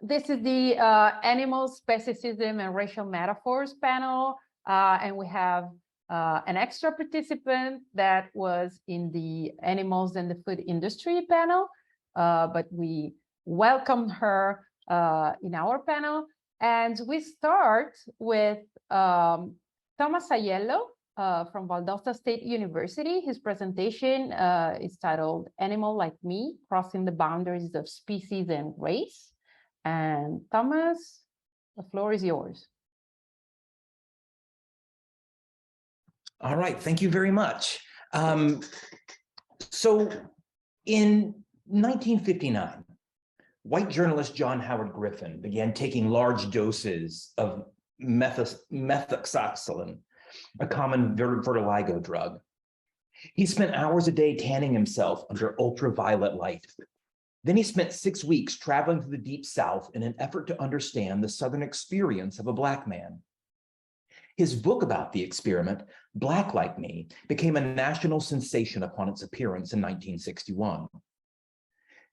this is the Animal Speciesism and Racial Metaphors panel, and we have an extra participant that was in the Animals and the Food Industry panel, but we welcome her in our panel. And we start with Thomas Aiello from Valdosta State University. His presentation is titled Animal Like Me, Crossing the Boundaries of Species and Race. And Thomas, the floor is yours. All right, thank you very much. So in 1959, white journalist John Howard Griffin began taking large doses of methoxyxyline, a common vitiligo drug. He spent hours a day tanning himself under ultraviolet light. Then he spent 6 weeks traveling to the Deep South in an effort to understand the Southern experience of a Black man. His book about the experiment, Black Like Me, became a national sensation upon its appearance in 1961.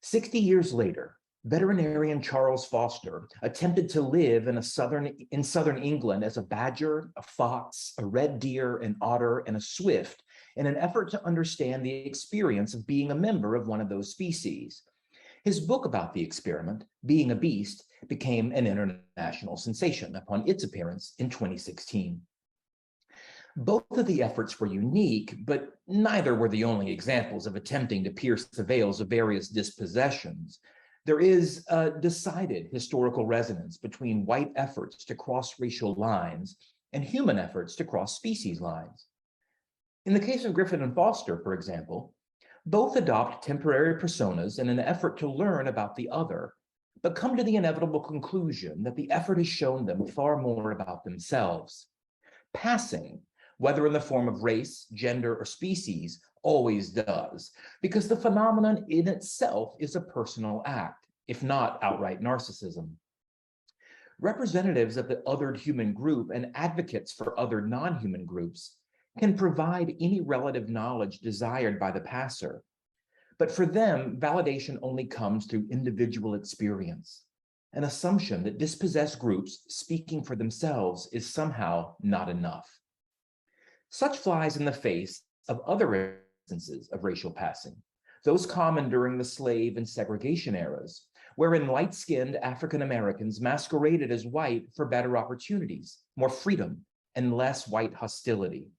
60 years later, veterinarian Charles Foster attempted to live in southern England as a badger, a fox, a red deer, an otter, and a swift in an effort to understand the experience of being a member of one of those species. His book about the experiment, Being a Beast, became an international sensation upon its appearance in 2016. Both of the efforts were unique, but neither were the only examples of attempting to pierce the veils of various dispossessions. There is a decided historical resonance between white efforts to cross racial lines and human efforts to cross species lines. In the case of Griffin and Foster, for example, both adopt temporary personas in an effort to learn about the other, but come to the inevitable conclusion that the effort has shown them far more about themselves. Passing, whether in the form of race, gender, or species, always does, because the phenomenon in itself is a personal act, if not outright narcissism. Representatives of the othered human group and advocates for other non-human groups can provide any relative knowledge desired by the passer. But for them, validation only comes through individual experience, an assumption that dispossessed groups speaking for themselves is somehow not enough. Such flies in the face of other instances of racial passing, those common during the slave and segregation eras, wherein light-skinned African Americans masqueraded as white for better opportunities, more freedom, and less white hostility.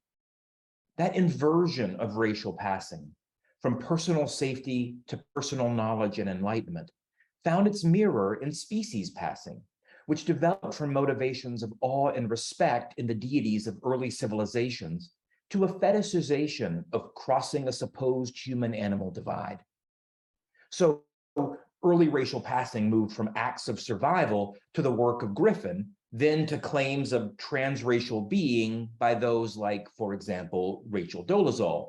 That inversion of racial passing, from personal safety to personal knowledge and enlightenment, found its mirror in species passing, which developed from motivations of awe and respect in the deities of early civilizations to a fetishization of crossing a supposed human-animal divide. So early racial passing moved from acts of survival to the work of Griffin, then to claims of transracial being by those like, for example, Rachel Dolezal.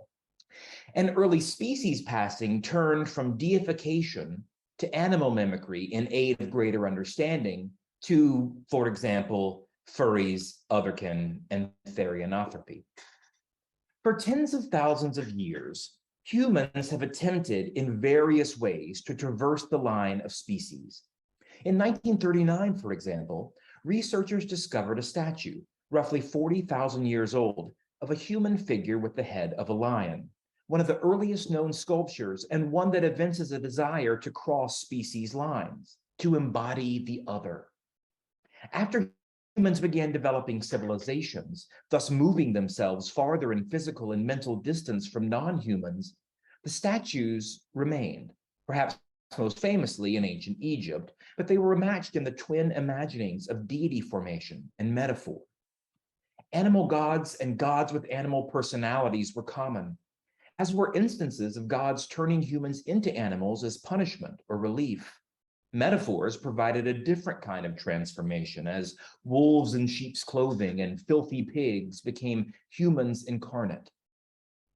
And early species passing turned from deification to animal mimicry in aid of greater understanding to, for example, furries, otherkin, and therianthropy. For tens of thousands of years, humans have attempted in various ways to traverse the line of species. In 1939, for example, researchers discovered a statue, roughly 40,000 years old, of a human figure with the head of a lion, one of the earliest known sculptures and one that evinces a desire to cross species lines, to embody the other. After humans began developing civilizations, thus moving themselves farther in physical and mental distance from non-humans, the statues remained, perhaps most famously in ancient Egypt, but they were matched in the twin imaginings of deity formation and metaphor. Animal gods and gods with animal personalities were common, as were instances of gods turning humans into animals as punishment or relief. Metaphors provided a different kind of transformation, as wolves in sheep's clothing and filthy pigs became humans incarnate.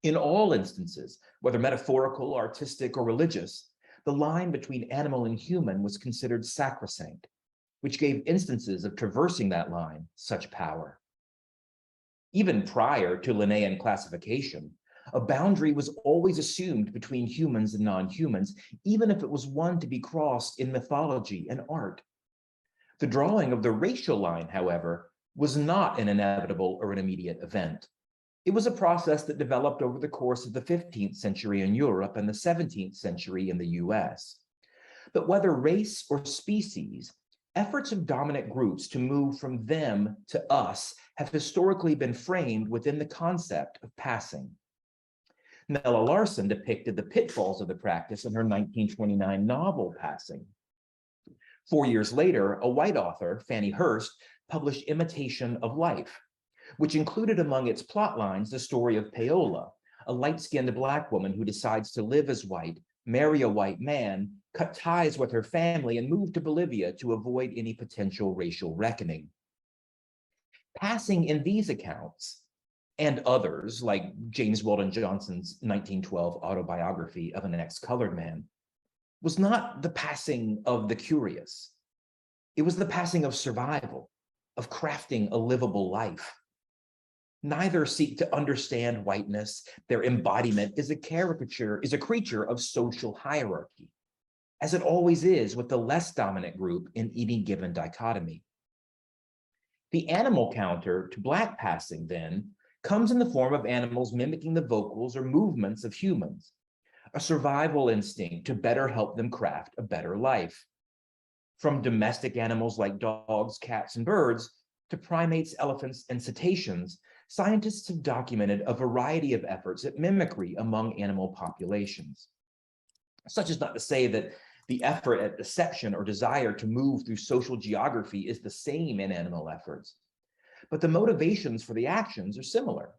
In all instances, whether metaphorical, artistic, or religious, the line between animal and human was considered sacrosanct, which gave instances of traversing that line such power. Even prior to Linnaean classification, a boundary was always assumed between humans and non-humans, even if it was one to be crossed in mythology and art. The drawing of the racial line, however, was not an inevitable or an immediate event. It was a process that developed over the course of the 15th century in Europe and the 17th century in the US. But whether race or species, efforts of dominant groups to move from them to us have historically been framed within the concept of passing. Nella Larsen depicted the pitfalls of the practice in her 1929 novel, Passing. 4 years later, a white author, Fannie Hurst, published Imitation of Life, which included among its plot lines the story of Paola, a light-skinned Black woman who decides to live as white, marry a white man, cut ties with her family, and move to Bolivia to avoid any potential racial reckoning. Passing in these accounts, and others like James Weldon Johnson's 1912 autobiography of an ex-colored man, was not the passing of the curious. It was the passing of survival, of crafting a livable life. Neither seek to understand whiteness. Their embodiment is a creature of social hierarchy, as it always is with the less dominant group in any given dichotomy. The animal counter to Black passing, then, comes in the form of animals mimicking the vocals or movements of humans, a survival instinct to better help them craft a better life. From domestic animals like dogs, cats, and birds, to primates, elephants, and cetaceans, scientists have documented a variety of efforts at mimicry among animal populations. Such as not to say that the effort at deception or desire to move through social geography is the same in animal efforts, but the motivations for the actions are similar,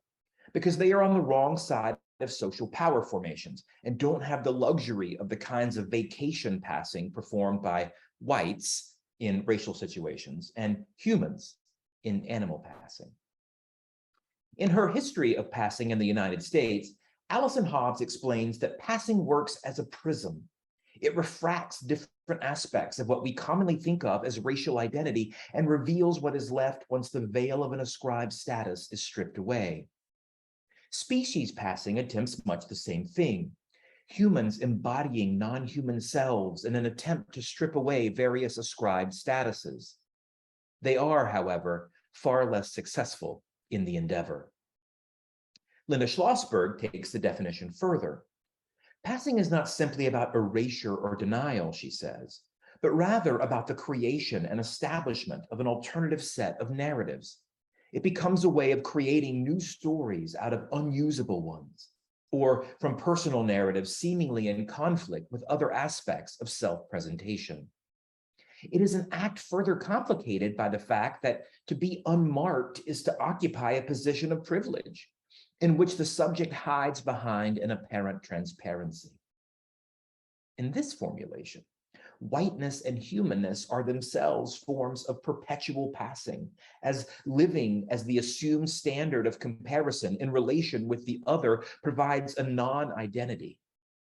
because they are on the wrong side of social power formations and don't have the luxury of the kinds of vacation passing performed by whites in racial situations and humans in animal passing. In her History of Passing in the United States, Allison Hobbs explains that passing works as a prism. It refracts different aspects of what we commonly think of as racial identity and reveals what is left once the veil of an ascribed status is stripped away. Species passing attempts much the same thing, humans embodying non-human selves in an attempt to strip away various ascribed statuses. They are, however, far less successful in the endeavor. Linda Schlossberg takes the definition further. Passing is not simply about erasure or denial, she says, but rather about the creation and establishment of an alternative set of narratives. It becomes a way of creating new stories out of unusable ones, or from personal narratives seemingly in conflict with other aspects of self-presentation. It is an act further complicated by the fact that to be unmarked is to occupy a position of privilege, in which the subject hides behind an apparent transparency. In this formulation, whiteness and humanness are themselves forms of perpetual passing, as living as the assumed standard of comparison in relation with the other provides a non-identity,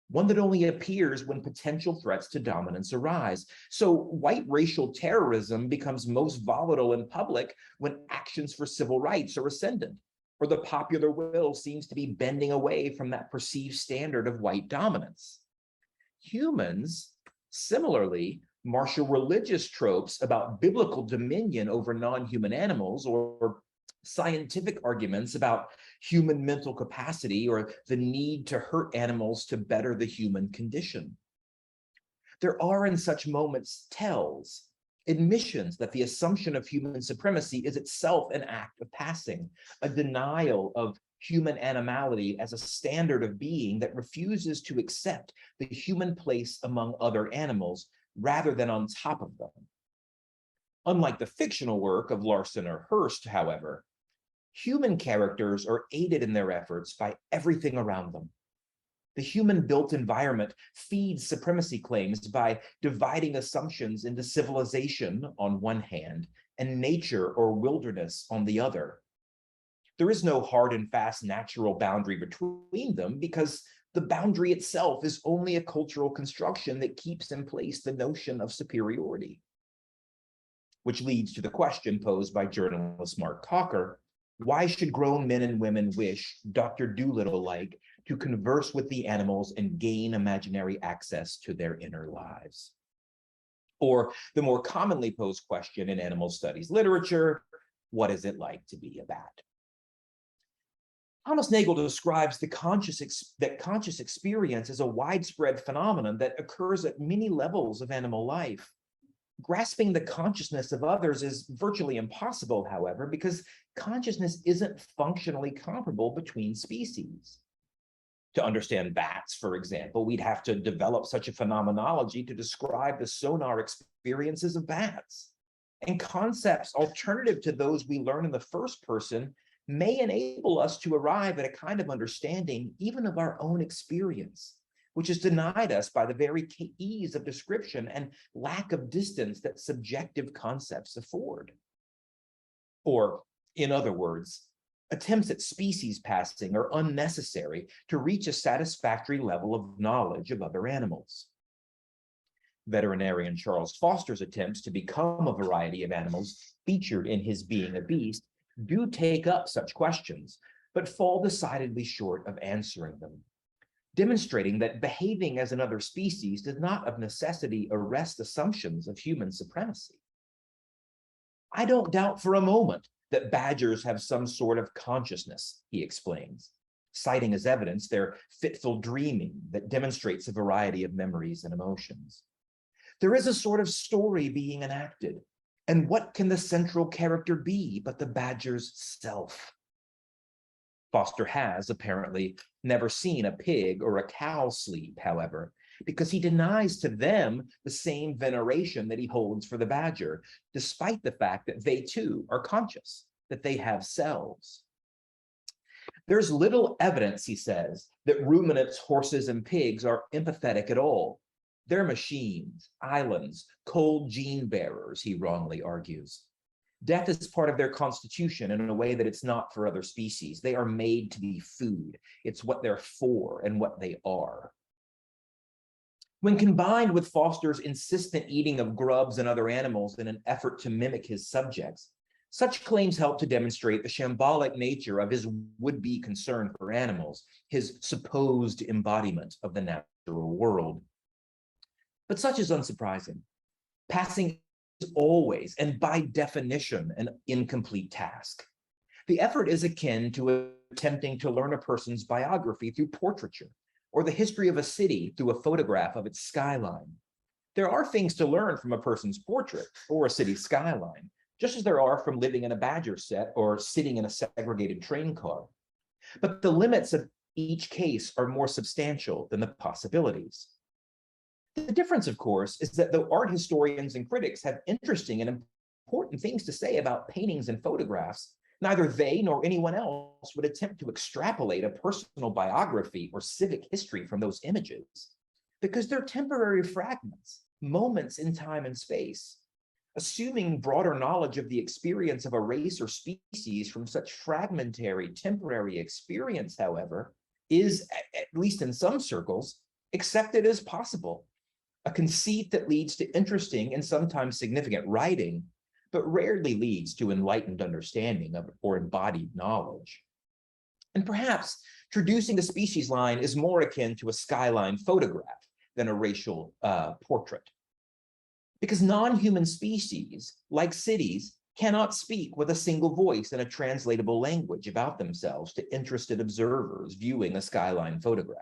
one that only appears when potential threats to dominance arise. So white racial terrorism becomes most volatile in public when actions for civil rights are ascendant, or the popular will seems to be bending away from that perceived standard of white dominance. Humans, similarly, marshal religious tropes about biblical dominion over non-human animals, or scientific arguments about human mental capacity or the need to hurt animals to better the human condition. There are in such moments tells, admissions that the assumption of human supremacy is itself an act of passing, a denial of human animality as a standard of being that refuses to accept the human place among other animals rather than on top of them. Unlike the fictional work of Larsen or Hurst, however, human characters are aided in their efforts by everything around them. The human-built environment feeds supremacy claims by dividing assumptions into civilization on one hand and nature or wilderness on the other. There is no hard and fast natural boundary between them because the boundary itself is only a cultural construction that keeps in place the notion of superiority. Which leads to the question posed by journalist Mark Cocker: why should grown men and women wish, Dr. Dolittle-like, to converse with the animals and gain imaginary access to their inner lives? Or the more commonly posed question in animal studies literature, what is it like to be a bat? Thomas Nagel describes that conscious experience as a widespread phenomenon that occurs at many levels of animal life. Grasping the consciousness of others is virtually impossible, however, because consciousness isn't functionally comparable between species. To understand bats, for example, we'd have to develop such a phenomenology to describe the sonar experiences of bats. And concepts alternative to those we learn in the first person may enable us to arrive at a kind of understanding even of our own experience, which is denied us by the very ease of description and lack of distance that subjective concepts afford. Or, in other words, attempts at species passing are unnecessary to reach a satisfactory level of knowledge of other animals. Veterinarian Charles Foster's attempts to become a variety of animals featured in his Being a Beast do take up such questions, but fall decidedly short of answering them, demonstrating that behaving as another species does not of necessity arrest assumptions of human supremacy. I don't doubt for a moment that badgers have some sort of consciousness, he explains, citing as evidence their fitful dreaming that demonstrates a variety of memories and emotions. There is a sort of story being enacted, and what can the central character be but the badger's self? Foster has apparently never seen a pig or a cow sleep, however, because he denies to them the same veneration that he holds for the badger, despite the fact that they too are conscious, that they have selves. There's little evidence, he says, that ruminants, horses, and pigs are empathetic at all. They're machines, islands, cold gene bearers, he wrongly argues. Death is part of their constitution in a way that it's not for other species. They are made to be food. It's what they're for and what they are. When combined with Foster's insistent eating of grubs and other animals in an effort to mimic his subjects, such claims help to demonstrate the shambolic nature of his would-be concern for animals, his supposed embodiment of the natural world. But such is unsurprising. Passing is always, and by definition, an incomplete task. The effort is akin to attempting to learn a person's biography through portraiture, or the history of a city through a photograph of its skyline. There are things to learn from a person's portrait or a city's skyline, just as there are from living in a badger set or sitting in a segregated train car. But the limits of each case are more substantial than the possibilities. The difference, of course, is that though art historians and critics have interesting and important things to say about paintings and photographs, neither they nor anyone else would attempt to extrapolate a personal biography or civic history from those images, because they're temporary fragments, moments in time and space. Assuming broader knowledge of the experience of a race or species from such fragmentary, temporary experience, however, is, at least in some circles, accepted as possible. A conceit that leads to interesting and sometimes significant writing, but rarely leads to enlightened understanding of or embodied knowledge. And perhaps traducing the species line is more akin to a skyline photograph than a racial portrait. Because non-human species, like cities, cannot speak with a single voice in a translatable language about themselves to interested observers viewing a skyline photograph.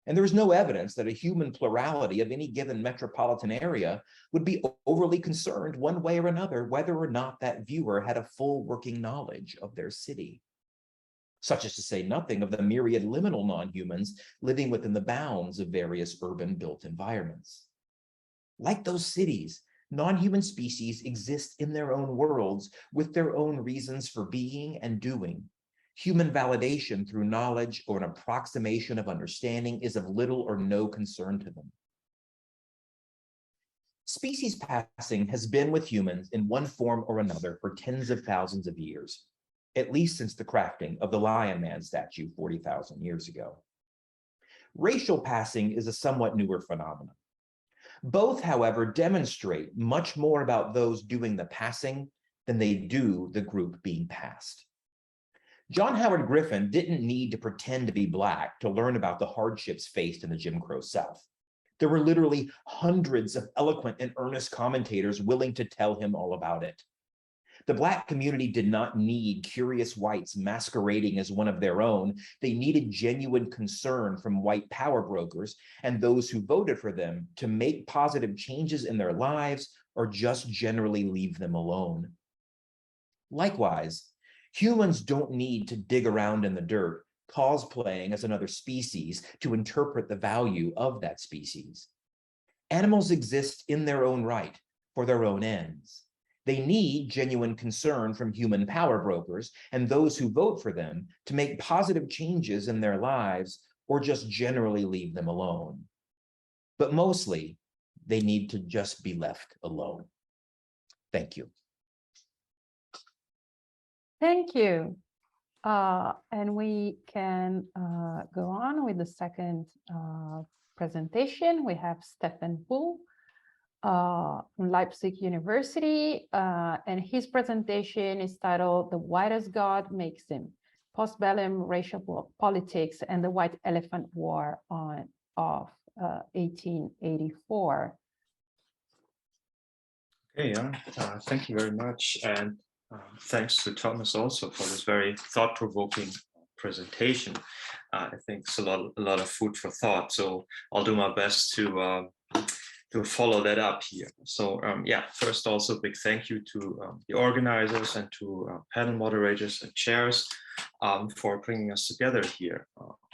And there is no evidence that a human plurality of any given metropolitan area would be overly concerned one way or another whether or not that viewer had a full working knowledge of their city. Such as to say nothing of the myriad liminal non-humans living within the bounds of various urban built environments. Like those cities, non-human species exist in their own worlds with their own reasons for being and doing. Human validation through knowledge or an approximation of understanding is of little or no concern to them. Species passing has been with humans in one form or another for tens of thousands of years, at least since the crafting of the Lion Man statue 40,000 years ago. Racial passing is a somewhat newer phenomenon. Both, however, demonstrate much more about those doing the passing than they do the group being passed. John Howard Griffin didn't need to pretend to be Black to learn about the hardships faced in the Jim Crow South. There were literally hundreds of eloquent and earnest commentators willing to tell him all about it. The Black community did not need curious whites masquerading as one of their own. They needed genuine concern from white power brokers and those who voted for them to make positive changes in their lives or just generally leave them alone. Likewise, humans don't need to dig around in the dirt, cosplaying as another species to interpret the value of that species. Animals exist in their own right, for their own ends. They need genuine concern from human power brokers and those who vote for them to make positive changes in their lives or just generally leave them alone. But mostly, they need to just be left alone. Thank you. Thank you. And we can go on with the second presentation. We have Steffen Wöll from Leipzig University, and his presentation is titled "The Whitest God Makes Him: Postbellum Racial Politics and the White Elephant War of 1884." Okay, thank you very much, and thanks to Thomas also for this very thought-provoking presentation. I think it's a lot of food for thought, so I'll do my best to follow that up here. So yeah, first also big thank you to the organizers and to panel moderators and chairs for bringing us together here.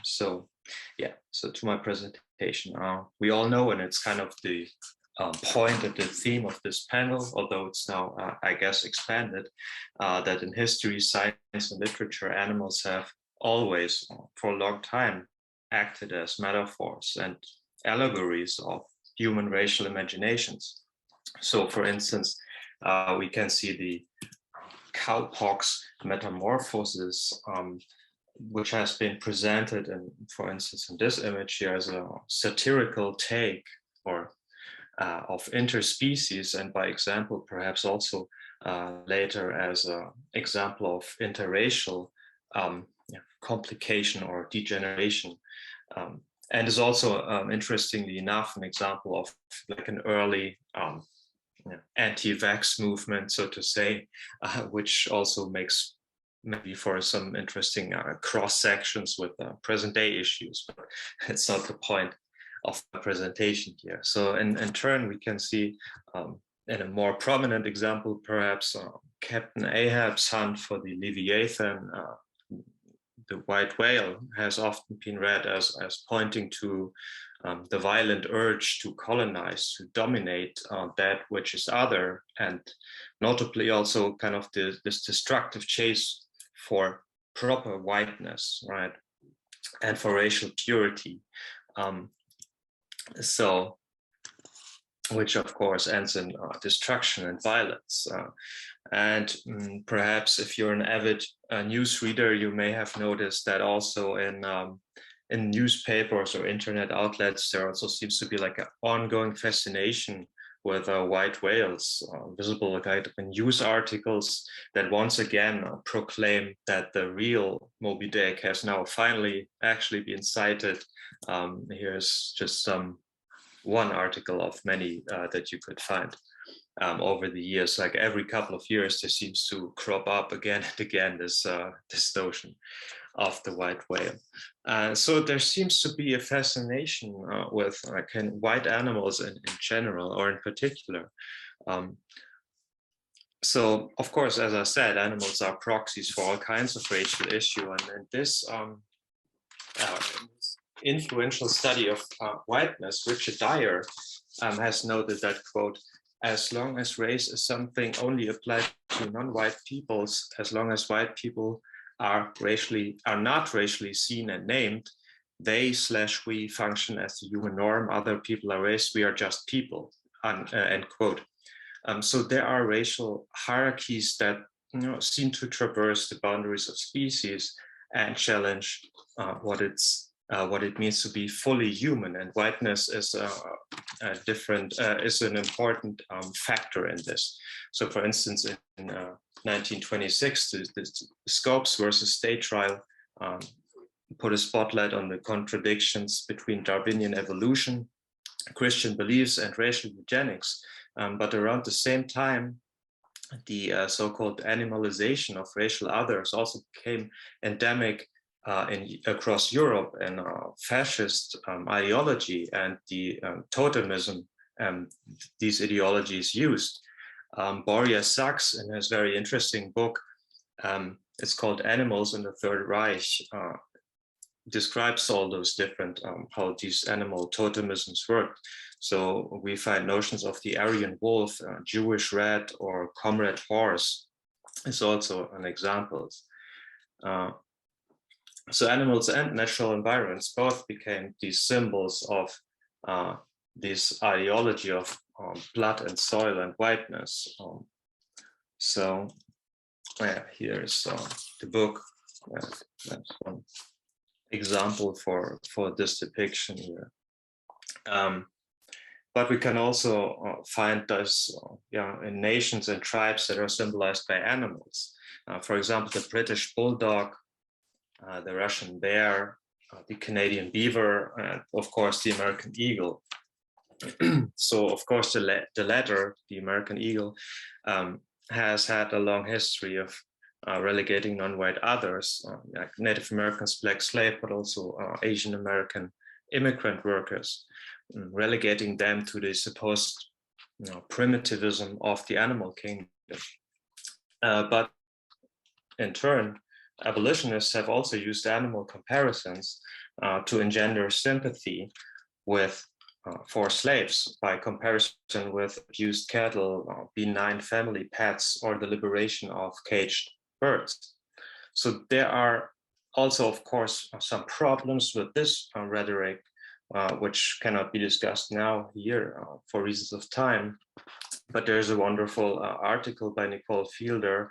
So yeah, so to my presentation, we all know, and it's kind of the point at the theme of this panel, although it's now, I guess, expanded, that in history, science, and literature, animals have always, for a long time, acted as metaphors and allegories of human racial imaginations. So, for instance, we can see the cowpox metamorphosis, which has been presented, and for instance, in this image here, as a satirical take or of interspecies, and by example, perhaps also later as an example of interracial complication or degeneration. And is also, interestingly enough, an example of like an early anti-vax movement, so to say, which also makes maybe for some interesting cross sections with present-day issues, but it's not the point of the presentation here. So in turn, we can see in a more prominent example, perhaps Captain Ahab's hunt for the Leviathan, the white whale, has often been read as pointing to the violent urge to colonize, to dominate that which is other, and notably also kind of this destructive chase for proper whiteness, right, and for racial purity. So, which of course ends in destruction and violence. And perhaps if you're an avid news reader, you may have noticed that also in newspapers or internet outlets, there also seems to be like an ongoing fascination with white whales, visible kind of in news articles that once again proclaim that the real Moby Dick has now finally actually been sighted. Here's just one article of many that you could find over the years. Like every couple of years, there seems to crop up again and again this notion of the white whale. So there seems to be a fascination with white animals in general, or in particular. So of course, as I said, animals are proxies for all kinds of racial issue, and this influential study of whiteness, Richard Dail, has noted that, quote, "As long as race is something only applied to non-white peoples, as long as white people are not racially seen and named, they/we function as the human norm. Other people are race. We are just people." End quote. So there are racial hierarchies that seem to traverse the boundaries of species and challenge what it means to be fully human, and whiteness is is an important factor in this. So, for instance, in 1926, the Scopes versus State trial put a spotlight on the contradictions between Darwinian evolution Christian beliefs and racial eugenics. But around the same time, the so-called animalization of racial others also became endemic across Europe, and fascist ideology and the totemism these ideologies used. Boria Sachs, in his very interesting book, it's called Animals in the Third Reich, describes all those different, how these animal totemisms work. So we find notions of the Aryan wolf, Jewish rat, or comrade horse is also an example. So animals and natural environments both became these symbols of this ideology of blood and soil and whiteness. So yeah, here's the book. That's one example for this depiction here. But we can also find this in nations and tribes that are symbolized by animals. For example, the British bulldog, the Russian bear, the Canadian beaver, and of course the American eagle. So of course the latter, the American eagle, has had a long history of relegating non-white others, like Native Americans, black slave, but also Asian American immigrant workers, relegating them to the supposed primitivism of the animal kingdom. But in turn, abolitionists have also used animal comparisons to engender sympathy with for slaves by comparison with abused cattle, benign family pets, or the liberation of caged birds. So there are also, of course, some problems with this rhetoric, which cannot be discussed now here for reasons of time. But there's a wonderful article by Nicole Fielder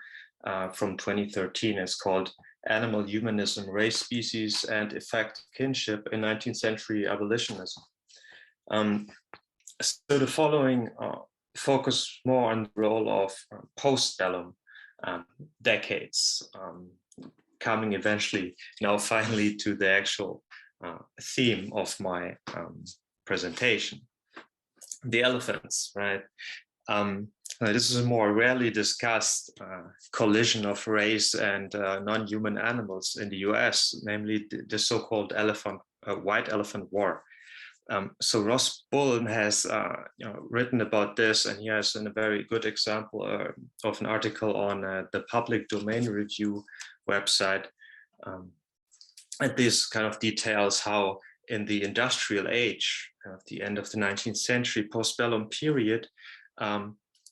from 2013. It's called Animal Humanism, Race, Species, and Effect Kinship in 19th Century Abolitionism. So the following focus more on the role of postbellum decades, coming eventually now finally to the actual theme of my presentation. The elephants, right? This is a more rarely discussed collision of race and non-human animals in the US, namely the so-called white elephant war. So Ross Bullen has written about this, and he has a very good example of an article on the Public Domain Review website. And this kind of details how in the industrial age, at the end of the 19th century, postbellum period,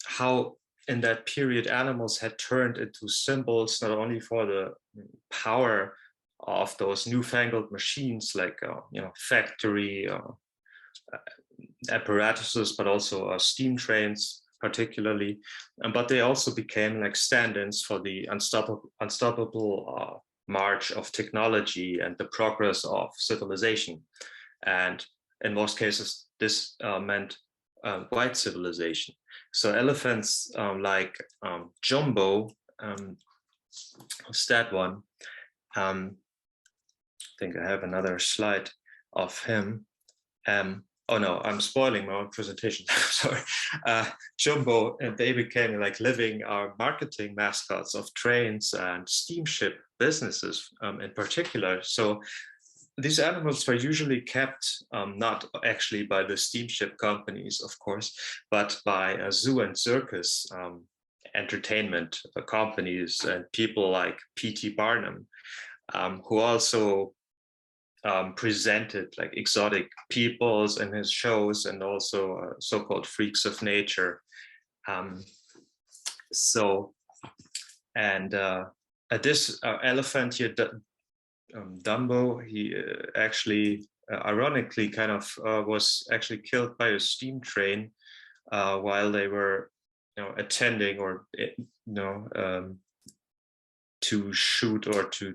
how in that period animals had turned into symbols not only for the power of those newfangled machines like factory apparatuses, but also steam trains particularly, but they also became like stand-ins for the unstoppable march of technology and the progress of civilization. And in most cases, this meant white civilization. So elephants like Jumbo, that one, I think I have another slide of him. Oh no, I'm spoiling my own presentation. Sorry. Jumbo, and they became like living marketing mascots of trains and steamship businesses in particular. So these animals were usually kept not actually by the steamship companies, of course, but by zoo and circus entertainment companies and people like P.T. Barnum, who also presented like exotic peoples in his shows, and also so-called freaks of nature. This elephant here, Dumbo, he actually ironically kind of was actually killed by a steam train while they were attending or to shoot or to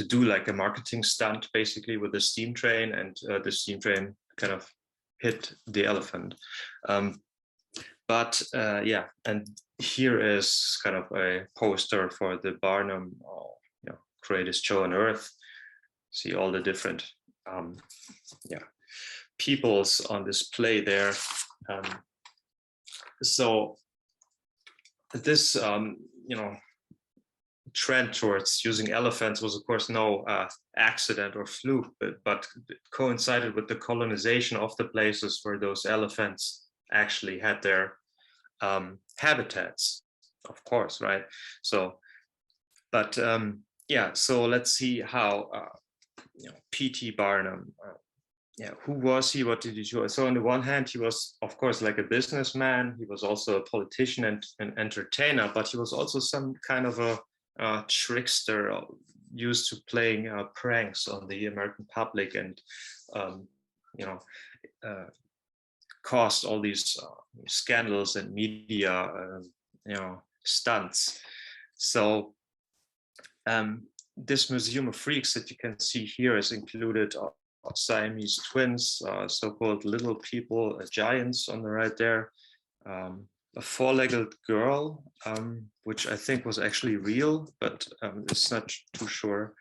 do like a marketing stunt basically with the steam train, and the steam train kind of hit the elephant. And here is kind of a poster for the Barnum greatest show on earth. See all the different peoples on display there. So this, trend towards using elephants was, of course, no accident or fluke, but coincided with the colonization of the places where those elephants actually had their habitats, of course, right? So, but yeah, so let's see how P.T. Barnum, who was he? What did he do? So on the one hand, he was, of course, like a businessman. He was also a politician and an entertainer, but he was also some kind of a trickster, used to playing pranks on the American public, and caused all these scandals and media stunts. So this Museum of Freaks that you can see here is included Siamese twins, so-called little people, giants on the right there, a four-legged girl, which I think was actually real, but it's not too sure.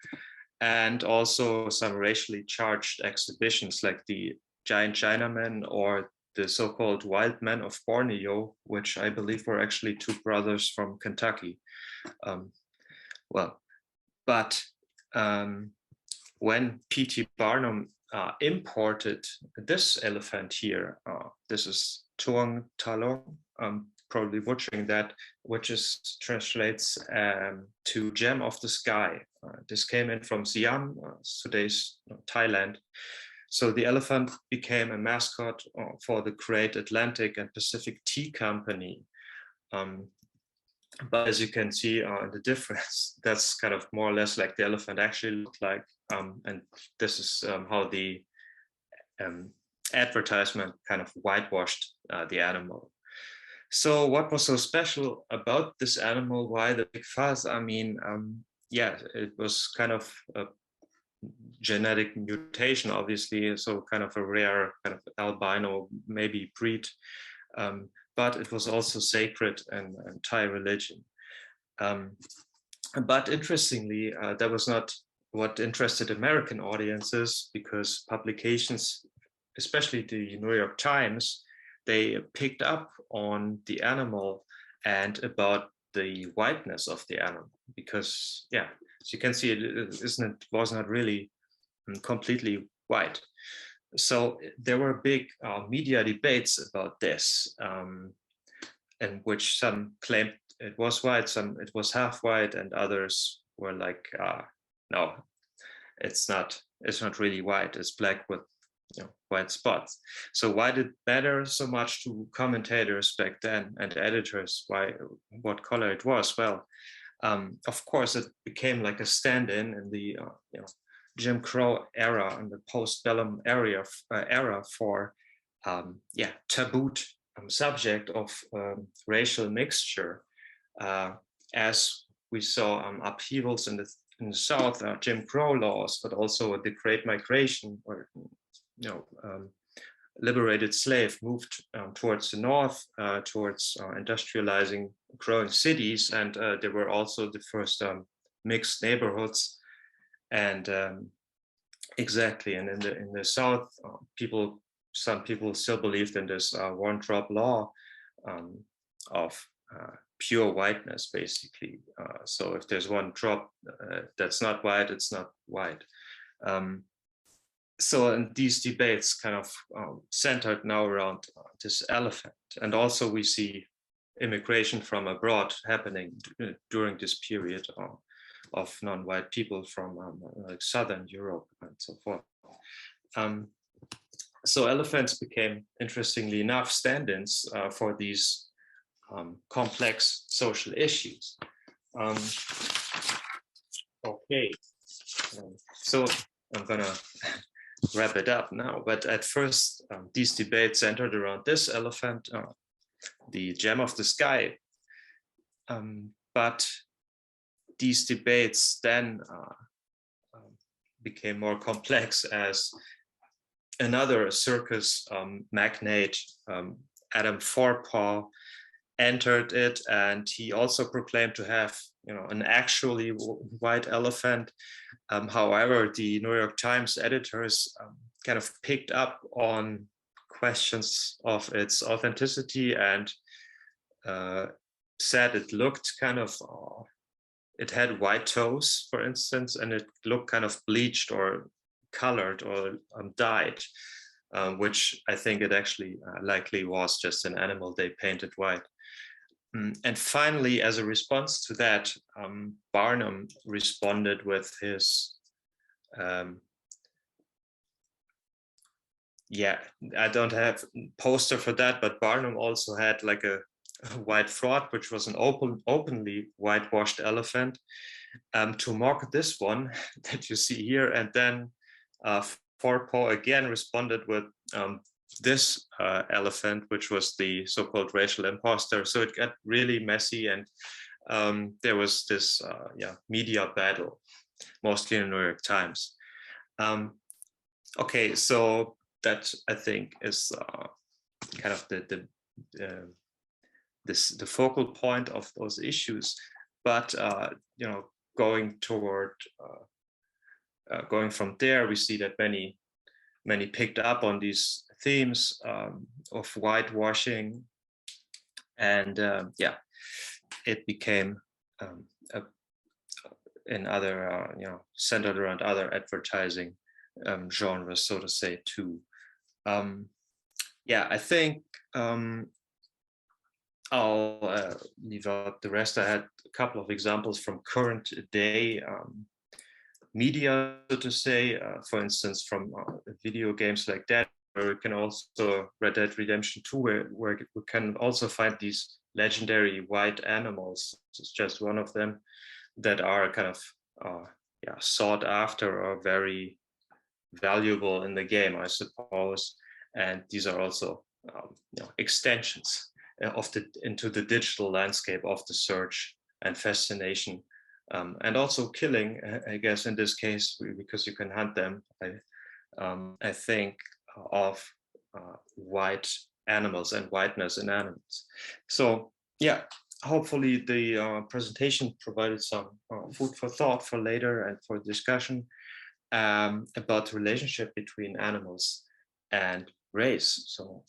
And also some racially charged exhibitions like the Giant Chinaman or the so-called Wild Men of Borneo, which I believe were actually two brothers from Kentucky. But when P.T. Barnum imported this elephant here, this is Tuong Talong, I'm probably butchering that, which translates to Gem of the Sky. This came in from Siam, today's Thailand. So the elephant became a mascot for the great Atlantic and Pacific Tea Company. But as you can see the difference, that's kind of more or less like the elephant actually looked like. And this is how the advertisement kind of whitewashed the animal. So what was so special about this animal? Why the big fuss? I mean, yeah, it was kind of a genetic mutation, obviously, so kind of a rare kind of albino maybe breed. But it was also sacred and Thai religion. But interestingly, that was not what interested American audiences, because publications, especially the New York Times, they picked up on the animal and about the whiteness of the animal, because, yeah, as you can see, it was not really completely white. So there were big media debates about this, in which some claimed it was white, some it was half white, and others were like, no, it's not really white, it's black with white spots. So why did it matter so much to commentators back then and editors what color it was? Well, of course, it became like a stand-in in the Jim Crow era and the Postbellum era for tabooed subject of racial mixture, as we saw upheavals in the South, Jim Crow laws, but also the Great Migration, where liberated slave moved towards the North, towards industrializing growing cities, and there were also the first mixed neighborhoods. And exactly, and in the South, some people still believed in this one-drop law of pure whiteness, basically. So if there's one drop that's not white, it's not white. So in these debates kind of centered now around this elephant. And also we see immigration from abroad happening during this period of non-white people from like Southern Europe and so forth. So elephants became, interestingly enough, stand-ins for these complex social issues. Okay, so I'm gonna wrap it up now, but at first these debates centered around this elephant, the gem of the sky, but these debates then became more complex as another circus magnate, Adam Forepaugh, entered it, and he also proclaimed to have an actually white elephant. However, the New York Times editors kind of picked up on questions of its authenticity and said it looked kind of, it had white toes, for instance, and it looked kind of bleached or colored or dyed, which I think it actually likely was just an animal they painted white. And finally, as a response to that, Barnum responded with his, yeah, I don't have a poster for that, but Barnum also had like a white fraud, which was an openly whitewashed elephant, to market this one that you see here. And then Forepaugh again responded with this elephant, which was the so-called racial imposter. So it got really messy, and there was this media battle, mostly in the New York Times. Okay, so that I think is kind of the focal point of those issues. But going toward going from there, we see that many picked up on these themes of whitewashing, and it became in other centered around other advertising genres, so to say, too. I think I'll leave out the rest. I had a couple of examples from current day media, so to say, for instance, from video games like that, where we can also Red Dead Redemption 2, where we can also find these legendary white animals. It's just one of them that are kind of sought after or very valuable in the game, I suppose. And these are also extensions of into the digital landscape of the search and fascination. And also killing, I guess, in this case, because you can hunt them, I think of white animals and whiteness in animals. So yeah, hopefully the presentation provided some food for thought for later and for discussion about the relationship between animals and race. So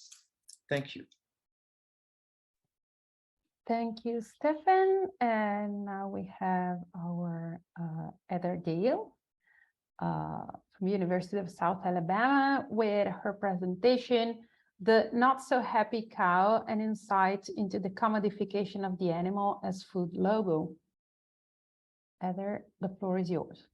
thank you. Thank you, Steffen. And now we have our Heather Dail from University of South Alabama with her presentation, The Not So Happy Cow, an Insight into the Commodification of the Animal as Food Logo. Heather, the floor is yours.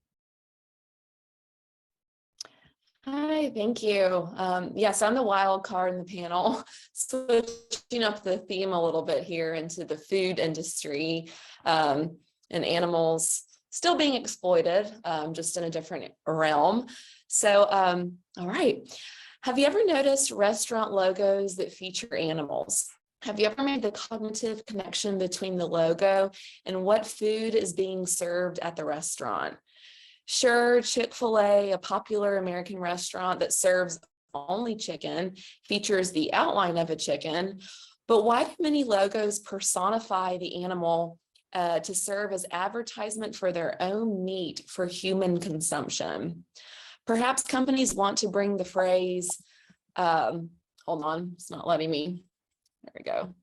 Hi, thank you. Yes, I'm the wild card in the panel, switching up the theme a little bit here into the food industry and animals still being exploited, just in a different realm. So, all right. Have you ever noticed restaurant logos that feature animals? Have you ever made the cognitive connection between the logo and what food is being served at the restaurant? Sure, Chick-fil-A, a popular American restaurant that serves only chicken, features the outline of a chicken, but why do many logos personify the animal to serve as advertisement for their own meat for human consumption? Perhaps companies want to bring the phrase, hold on, it's not letting me, there we go,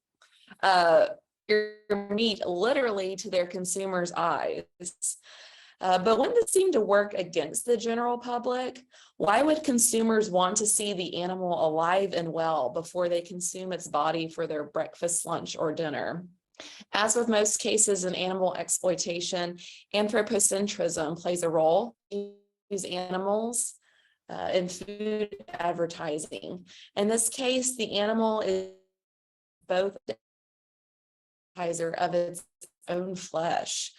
your meat literally to their consumers' eyes. But wouldn't this seem to work against the general public? Why would consumers want to see the animal alive and well before they consume its body for their breakfast, lunch, or dinner? As with most cases in animal exploitation, anthropocentrism plays a role in these animals in food advertising. In this case, the animal is both advertiser of its own flesh.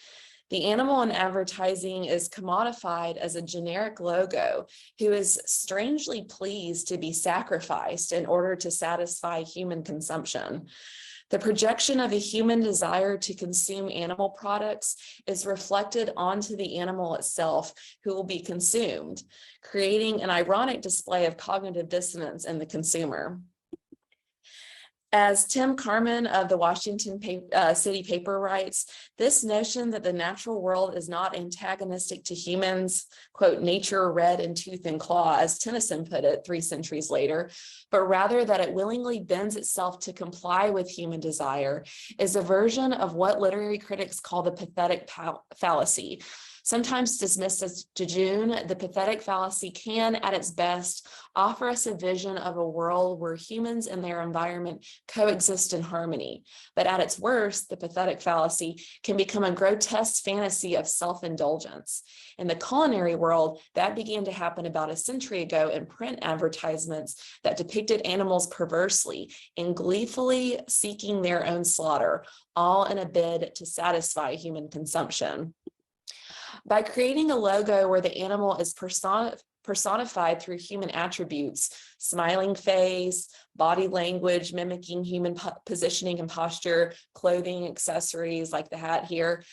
The animal in advertising is commodified as a generic logo who is strangely pleased to be sacrificed in order to satisfy human consumption. The projection of a human desire to consume animal products is reflected onto the animal itself who will be consumed, creating an ironic display of cognitive dissonance in the consumer. As Tim Carman of the Washington City paper writes, this notion that the natural world is not antagonistic to humans, quote, nature red in tooth and claw, as Tennyson put it 3 centuries later, but rather that it willingly bends itself to comply with human desire, is a version of what literary critics call the pathetic fallacy. Sometimes dismissed as jejune, the pathetic fallacy can, at its best, offer us a vision of a world where humans and their environment coexist in harmony. But at its worst, the pathetic fallacy can become a grotesque fantasy of self-indulgence. In the culinary world, that began to happen about a century ago in print advertisements that depicted animals perversely and gleefully seeking their own slaughter, all in a bid to satisfy human consumption. By creating a logo where the animal is personified through human attributes, smiling face, body language mimicking human positioning and posture, clothing, accessories like the hat here,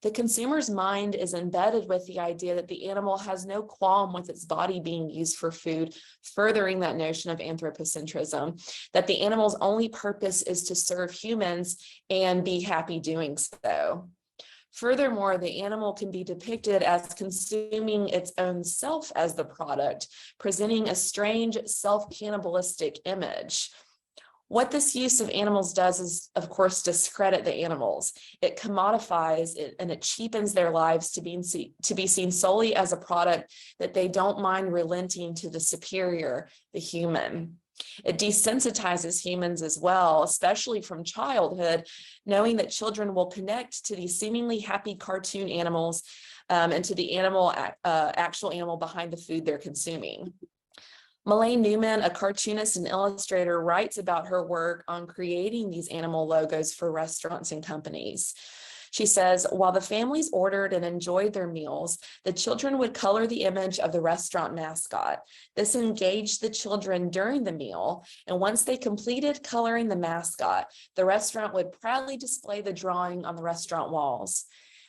the consumer's mind is embedded with the idea that the animal has no qualm with its body being used for food, furthering that notion of anthropocentrism, that the animal's only purpose is to serve humans and be happy doing so. Furthermore, the animal can be depicted as consuming its own self as the product, presenting a strange self-cannibalistic image. What this use of animals does is, of course, discredit the animals. It commodifies it and it cheapens their lives to be seen solely as a product that they don't mind relenting to the superior, the human. It desensitizes humans as well, especially from childhood, knowing that children will connect to these seemingly happy cartoon animals and to the actual animal behind the food they're consuming. Malane Newman, a cartoonist and illustrator, writes about her work on creating these animal logos for restaurants and companies. She says, while the families ordered and enjoyed their meals, the children would color the image of the restaurant mascot. This engaged the children during the meal, and once they completed coloring the mascot, the restaurant would proudly display the drawing on the restaurant walls.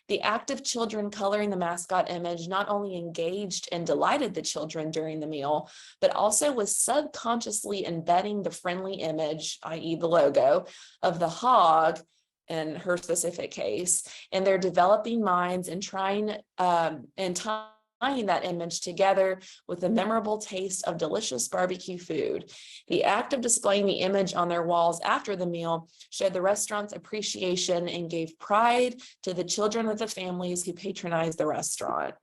The act of children coloring the mascot image not only engaged and delighted the children during the meal, but also was subconsciously embedding the friendly image, i.e. the logo, of the hog, in her specific case, in their developing minds and tying that image together with the memorable taste of delicious barbecue food. The act of displaying the image on their walls after the meal showed the restaurant's appreciation and gave pride to the children of the families who patronized the restaurant.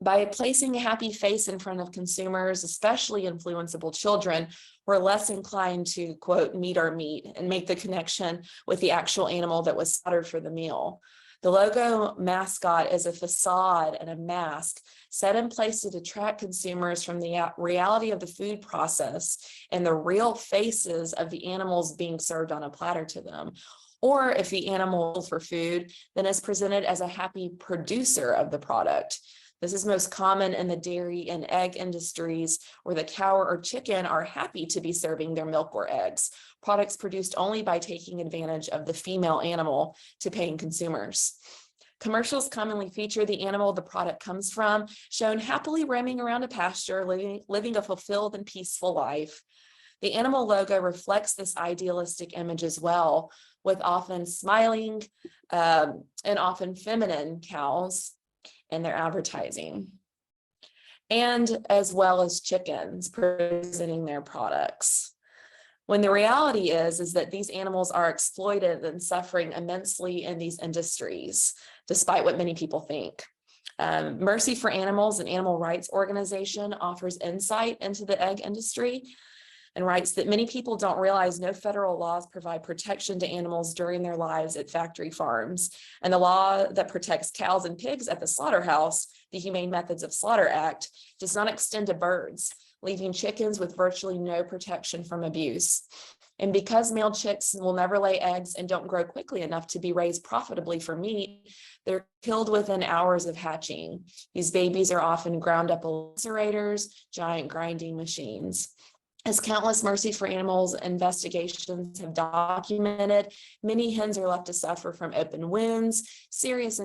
By placing a happy face in front of consumers, especially influenceable children, we're less inclined to, quote, meet our meat and make the connection with the actual animal that was slaughtered for the meal. The logo mascot is a facade and a mask set in place to detract consumers from the reality of the food process and the real faces of the animals being served on a platter to them. Or if the animal is for food, then is presented as a happy producer of the product. This is most common in the dairy and egg industries, where the cow or chicken are happy to be serving their milk or eggs, products produced only by taking advantage of the female animal to paying consumers. Commercials commonly feature the animal the product comes from, shown happily roaming around a pasture, living a fulfilled and peaceful life. The animal logo reflects this idealistic image as well, with often smiling and often feminine cows in their advertising, and as well as chickens presenting their products. When the reality is that these animals are exploited and suffering immensely in these industries, despite what many people think. Mercy for Animals, an animal rights organization, offers insight into the egg industry and writes that many people don't realize no federal laws provide protection to animals during their lives at factory farms. And the law that protects cows and pigs at the slaughterhouse, the Humane Methods of Slaughter Act, does not extend to birds, leaving chickens with virtually no protection from abuse. And because male chicks will never lay eggs and don't grow quickly enough to be raised profitably for meat, they're killed within hours of hatching. These babies are often ground up in incinerators, giant grinding machines. As countless mercy for animals investigations have documented, many hens are left to suffer from open wounds, serious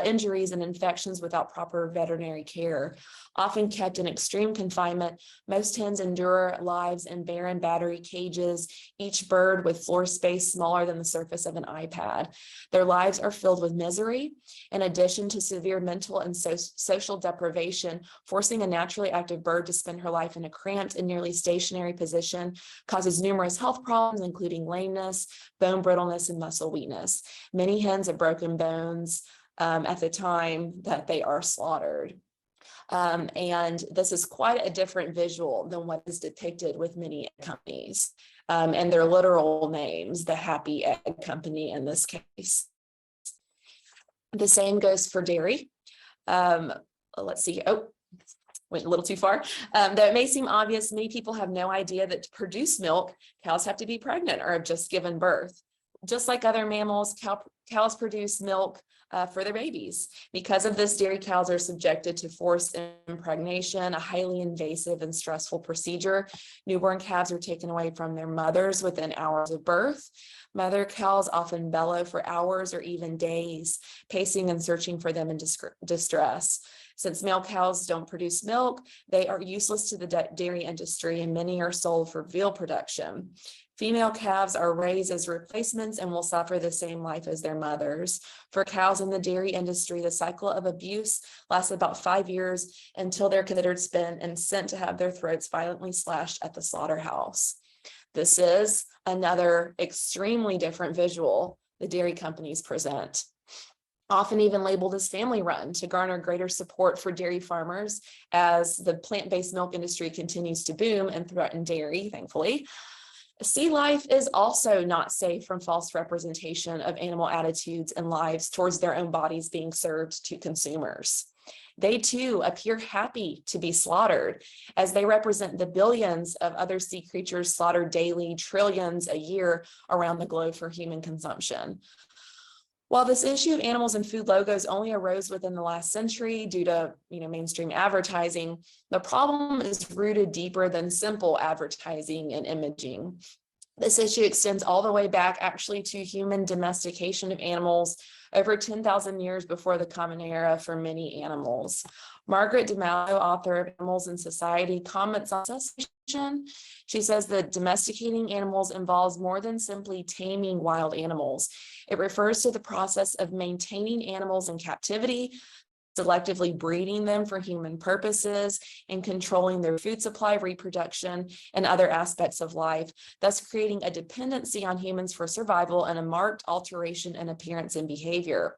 injuries, and infections without proper veterinary care. Often kept in extreme confinement, most hens endure lives in barren battery cages, each bird with floor space smaller than the surface of an iPad. Their lives are filled with misery, in addition to severe mental and social deprivation. Forcing a naturally active bird to spend her life in a cramped and nearly stationary position causes numerous health problems, including lameness, bone brittleness, and muscle weakness. Many hens have broken bones at the time that they are slaughtered. And this is quite a different visual than what is depicted with many companies and their literal names, the Happy Egg Company in this case. The same goes for dairy. Let's see. Oh, went a little too far. Though it may seem obvious, many people have no idea that to produce milk, cows have to be pregnant or have just given birth. Just like other mammals, cows produce milk for their babies. Because of this, dairy cows are subjected to forced impregnation, a highly invasive and stressful procedure. Newborn calves are taken away from their mothers within hours of birth. Mother cows often bellow for hours or even days, pacing and searching for them in distress. Since male cows don't produce milk, they are useless to the dairy industry, and many are sold for veal production. Female calves are raised as replacements and will suffer the same life as their mothers. For cows in the dairy industry, the cycle of abuse lasts about 5 years until they're considered spent and sent to have their throats violently slashed at the slaughterhouse. This is another extremely different visual the dairy companies present, often even labeled as family run to garner greater support for dairy farmers as the plant-based milk industry continues to boom and threaten dairy, thankfully. Sea life is also not safe from false representation of animal attitudes and lives towards their own bodies being served to consumers. They too appear happy to be slaughtered, as they represent the billions of other sea creatures slaughtered daily, trillions a year around the globe for human consumption. While this issue of animals and food logos only arose within the last century due to mainstream advertising, the problem is rooted deeper than simple advertising and imaging. This issue extends all the way back actually to human domestication of animals over 10,000 years before the Common Era for many animals. Margaret DeMallo, author of Animals in Society, comments on Speciesism. She says that domesticating animals involves more than simply taming wild animals. It refers to the process of maintaining animals in captivity, selectively breeding them for human purposes, and controlling their food supply, reproduction, and other aspects of life, thus creating a dependency on humans for survival and a marked alteration in appearance and behavior.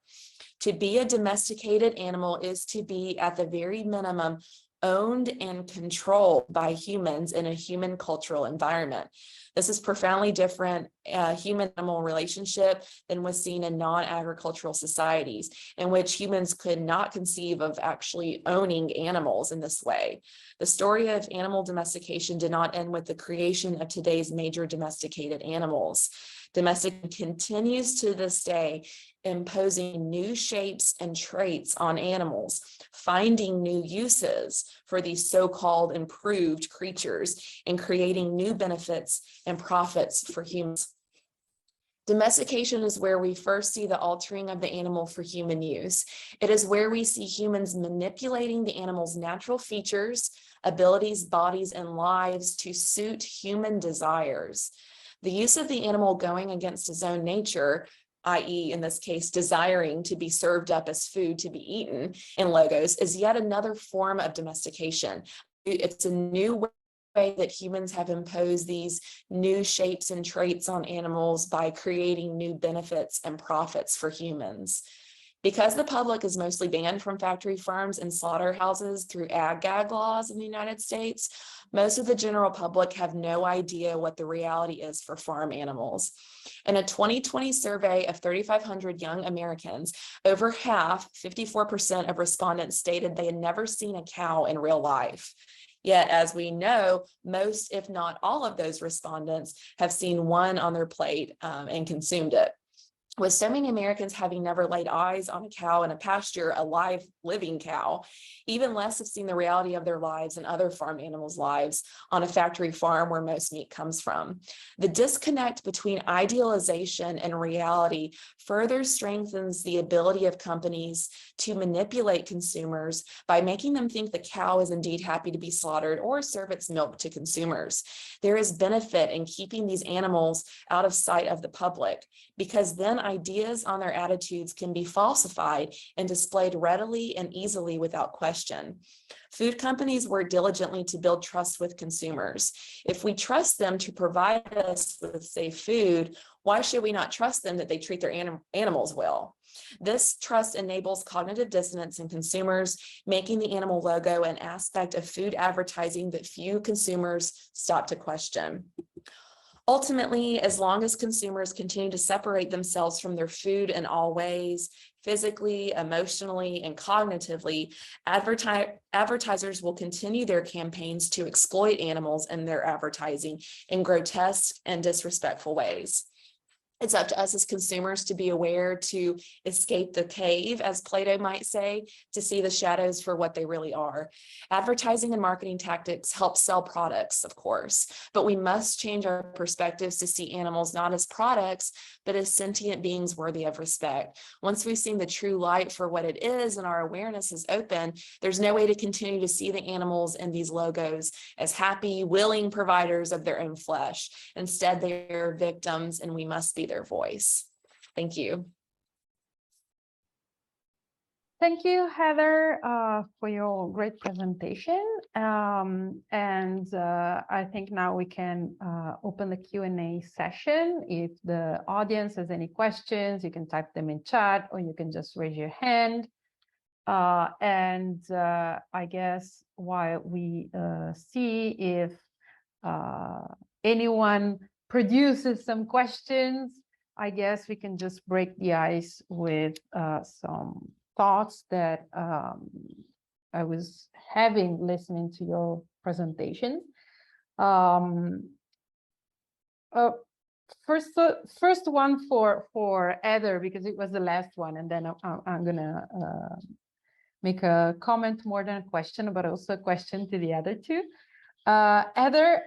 To be a domesticated animal is to be, at the very minimum, owned and controlled by humans in a human cultural environment. This is profoundly different human-animal relationship than was seen in non-agricultural societies, in which humans could not conceive of actually owning animals in this way. The story of animal domestication did not end with the creation of today's major domesticated animals. Domestication continues to this day, imposing new shapes and traits on animals, finding new uses for these so-called improved creatures, and creating new benefits and profits for humans. Domestication is where we first see the altering of the animal for human use. It is where we see humans manipulating the animal's natural features, abilities, bodies, and lives to suit human desires. The use of the animal going against his own nature, i.e. in this case, desiring to be served up as food to be eaten in logos, is yet another form of domestication. It's a new way that humans have imposed these new shapes and traits on animals by creating new benefits and profits for humans. Because the public is mostly banned from factory farms and slaughterhouses through ag-gag laws in the United States, most of the general public have no idea what the reality is for farm animals. In a 2020 survey of 3,500 young Americans, over half, 54% of respondents stated they had never seen a cow in real life. Yet, as we know, most, if not all of those respondents have seen one on their plate and consumed it. With so many Americans having never laid eyes on a cow in a pasture, a live, living cow, even less have seen the reality of their lives and other farm animals' lives on a factory farm where most meat comes from. The disconnect between idealization and reality further strengthens the ability of companies to manipulate consumers by making them think the cow is indeed happy to be slaughtered or serve its milk to consumers. There is benefit in keeping these animals out of sight of the public, because then ideas on their attitudes can be falsified and displayed readily and easily without question. Food companies work diligently to build trust with consumers. If we trust them to provide us with safe food, why should we not trust them that they treat their animals well? This trust enables cognitive dissonance in consumers, making the animal logo an aspect of food advertising that few consumers stop to question. Ultimately, as long as consumers continue to separate themselves from their food in all ways, physically, emotionally, and cognitively, advertisers will continue their campaigns to exploit animals in their advertising in grotesque and disrespectful ways. It's up to us as consumers to be aware, to escape the cave, as Plato might say, to see the shadows for what they really are. Advertising and marketing tactics help sell products, of course, but we must change our perspectives to see animals not as products, but as sentient beings worthy of respect. Once we've seen the true light for what it is and our awareness is open, there's no way to continue to see the animals in these logos as happy, willing providers of their own flesh. Instead, they're victims, and we must be their voice. Thank you. Thank you, Heather, for your great presentation. I think now we can open the Q&A session. If the audience has any questions, you can type them in chat, or you can just raise your hand. I guess while we see if anyone produces some questions, I guess we can just break the ice with some thoughts that I was having listening to your presentation. First one for Heather, because it was the last one, and then I'm gonna make a comment more than a question, but also a question to the other two. Heather,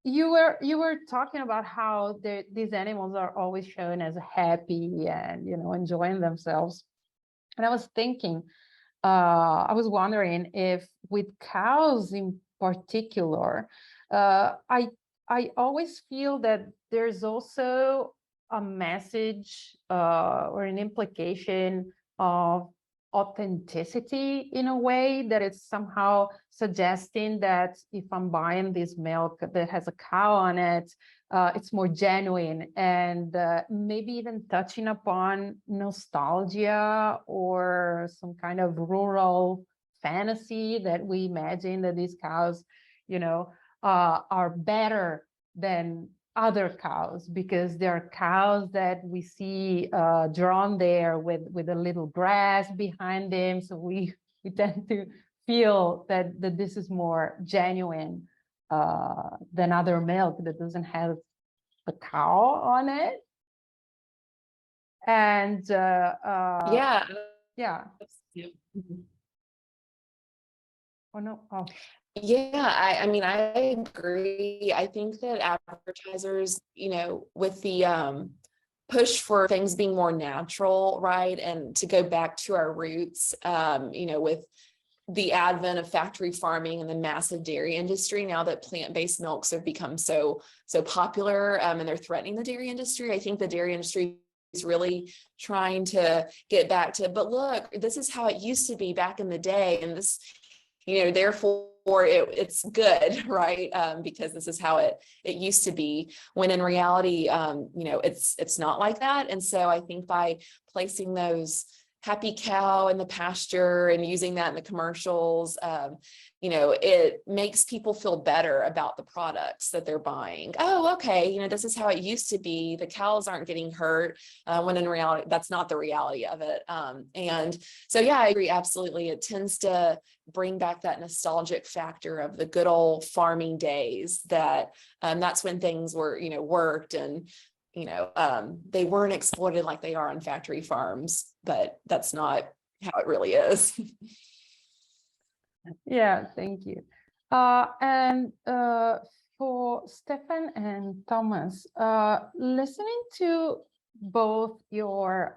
you were talking about how these animals are always shown as happy and enjoying themselves, and I was thinking, I was wondering if with cows in particular, I always feel that there's also a message or an implication of authenticity in a way, that it's somehow suggesting that if I'm buying this milk that has a cow on it, it's more genuine, and maybe even touching upon nostalgia or some kind of rural fantasy that we imagine that these cows, are better than other cows because they're cows that we see drawn there with a little grass behind them. So we tend to feel that this is more genuine than other milk that doesn't have a cow on it. And Yeah. Oh no. Oh. Yeah, I mean, I agree. I think that advertisers, with the push for things being more natural, right? And to go back to our roots, with the advent of factory farming and the massive dairy industry, now that plant-based milks have become so popular, and they're threatening the dairy industry, I think the dairy industry is really trying to get back to, but look, this is how it used to be back in the day, and this, therefore it's good, right? Because this is how it used to be, when in reality, it's not like that. And so I think by placing those happy cow in the pasture and using that in the commercials, it makes people feel better about the products that they're buying. Oh, okay, this is how it used to be. The cows aren't getting hurt, when in reality, that's not the reality of it. And so, yeah, I agree, absolutely. It tends to bring back that nostalgic factor of the good old farming days, that that's when things were, worked, and they weren't exploited like they are on factory farms, but that's not how it really is. Yeah, thank you. And for Steffen and Thomas, listening to both your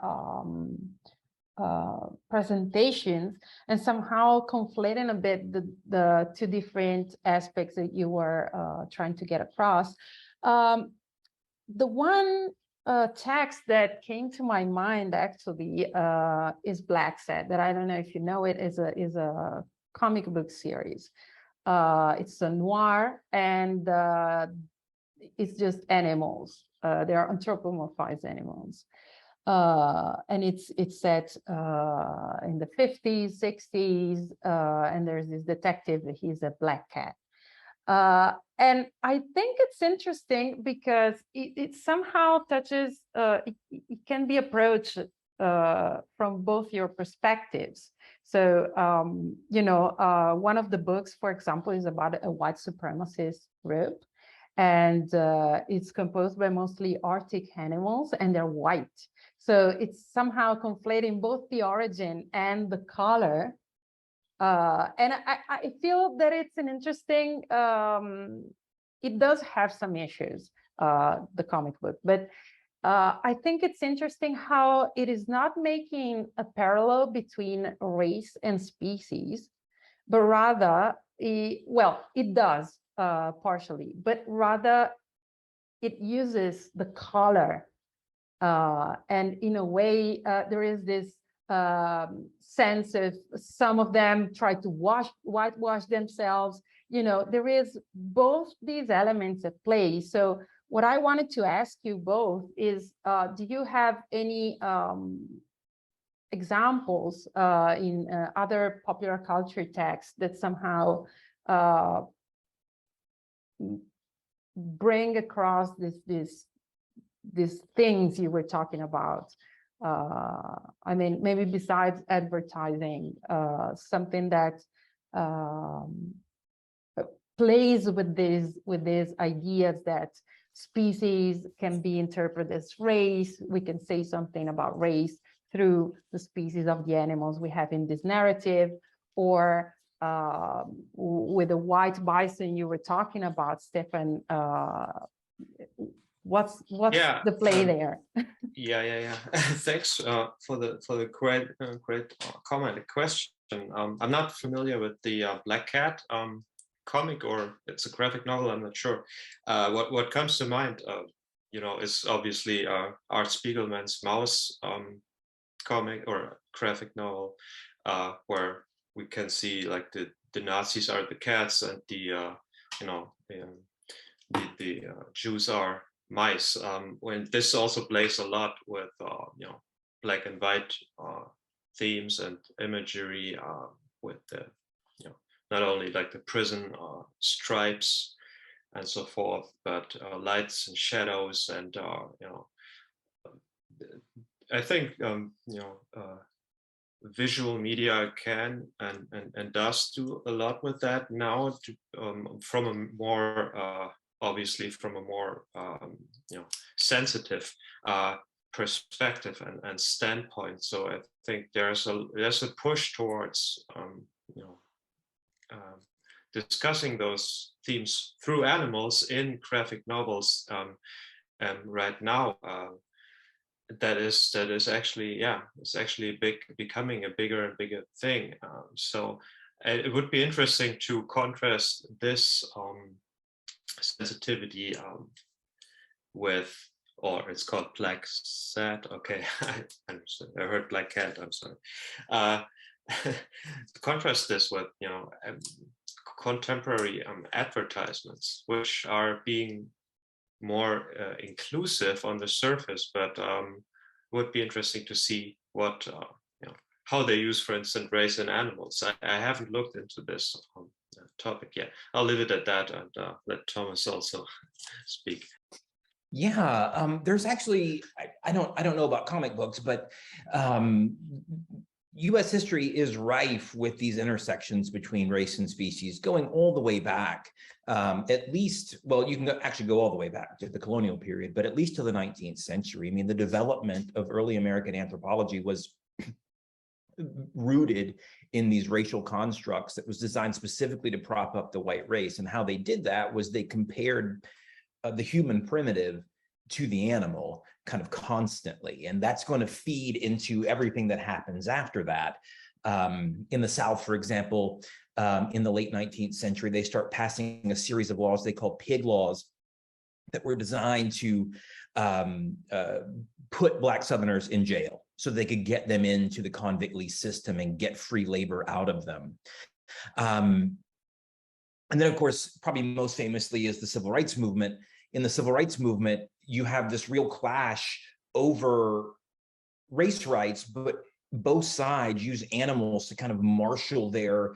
presentations and somehow conflating a bit the two different aspects that you were trying to get across, the one text that came to my mind actually is Black Set, that I don't know if you know it, is a comic book series. It's a noir, and it's just animals. They are anthropomorphized animals. And it's set in the 50s, 60s, and there's this detective, he's a black cat. And I think it's interesting because it somehow touches, it can be approached from both your perspectives. So, one of the books, for example, is about a white supremacist group, and it's composed by mostly Arctic animals, and they're white. So it's somehow conflating both the origin and the color. And I feel that it's an interesting, it does have some issues, the comic book, but I think it's interesting how it is not making a parallel between race and species, but rather, it does partially, but rather it uses the color. And in a way, there is this sense of some of them try to whitewash themselves. There is both these elements at play. So what I wanted to ask you both is, do you have any examples in other popular culture texts that somehow bring across these things you were talking about? I mean, maybe besides advertising, something that plays with these ideas that species can be interpreted as race. We can say something about race through the species of the animals we have in this narrative, or with the white bison you were talking about, Steffen. What's the play there? Yeah. Thanks for the great comment, question. I'm not familiar with the Black Cat comic, or it's a graphic novel. I'm not sure. What comes to mind, is obviously Art Spiegelman's Mouse comic or graphic novel, where we can see like the Nazis are the cats, and the Jews are mice. When this also plays a lot with black and white themes and imagery, with the not only like the prison stripes and so forth, but lights and shadows, and I think visual media can and does do a lot with that now, from a more obviously from a more sensitive perspective and standpoint. So I think there's a push towards discussing those themes through animals in graphic novels right now. That is actually, it's actually becoming a bigger and bigger thing. So it would be interesting to contrast this sensitivity with, or it's called Black Set. Okay, I understand. I heard Black Cat. I'm sorry. Contrast this with contemporary advertisements, which are being more inclusive on the surface, but would be interesting to see what how they use, for instance, race in animals. I haven't looked into this topic yet. I'll leave it at that and let Thomas also speak. Yeah, there's actually, I don't know about comic books, but US history is rife with these intersections between race and species, going all the way back, at least, well, you can actually go all the way back to the colonial period, but at least to the 19th century. I mean, the development of early American anthropology was rooted in these racial constructs that was designed specifically to prop up the white race. And how they did that was they compared the human primitive to the animal kind of constantly. And that's going to feed into everything that happens after that. In the South, for example, in the late 19th century, they start passing a series of laws they call pig laws that were designed to put Black Southerners in jail so they could get them into the convict lease system and get free labor out of them. And then, of course, probably most famously is the Civil Rights Movement. In the Civil Rights Movement, you have this real clash over race rights, but both sides use animals to kind of marshal their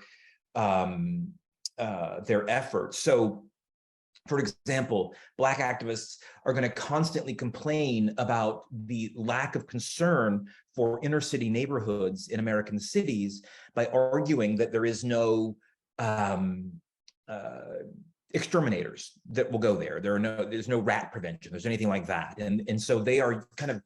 efforts. So, for example, Black activists are going to constantly complain about the lack of concern for inner city neighborhoods in American cities by arguing that there is no exterminators that will go there. There's no rat prevention. There's anything like that. And so they are kind of,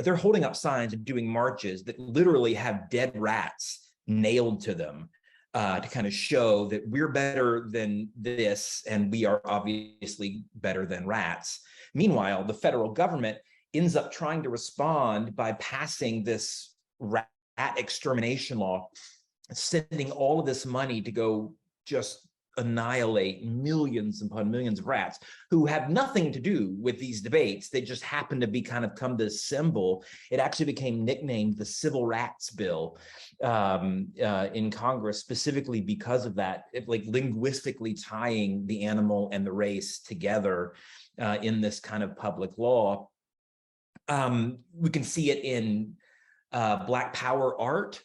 they're holding up signs and doing marches that literally have dead rats nailed to them to kind of show that we're better than this and we are obviously better than rats. Meanwhile, the federal government ends up trying to respond by passing this rat extermination law, sending all of this money to go just annihilate millions upon millions of rats who have nothing to do with these debates. They just happen to be kind of come to symbol. It actually became nicknamed the Civil Rats Bill in Congress, specifically because of that, like linguistically tying the animal and the race together in this kind of public law. We can see it in Black Power art,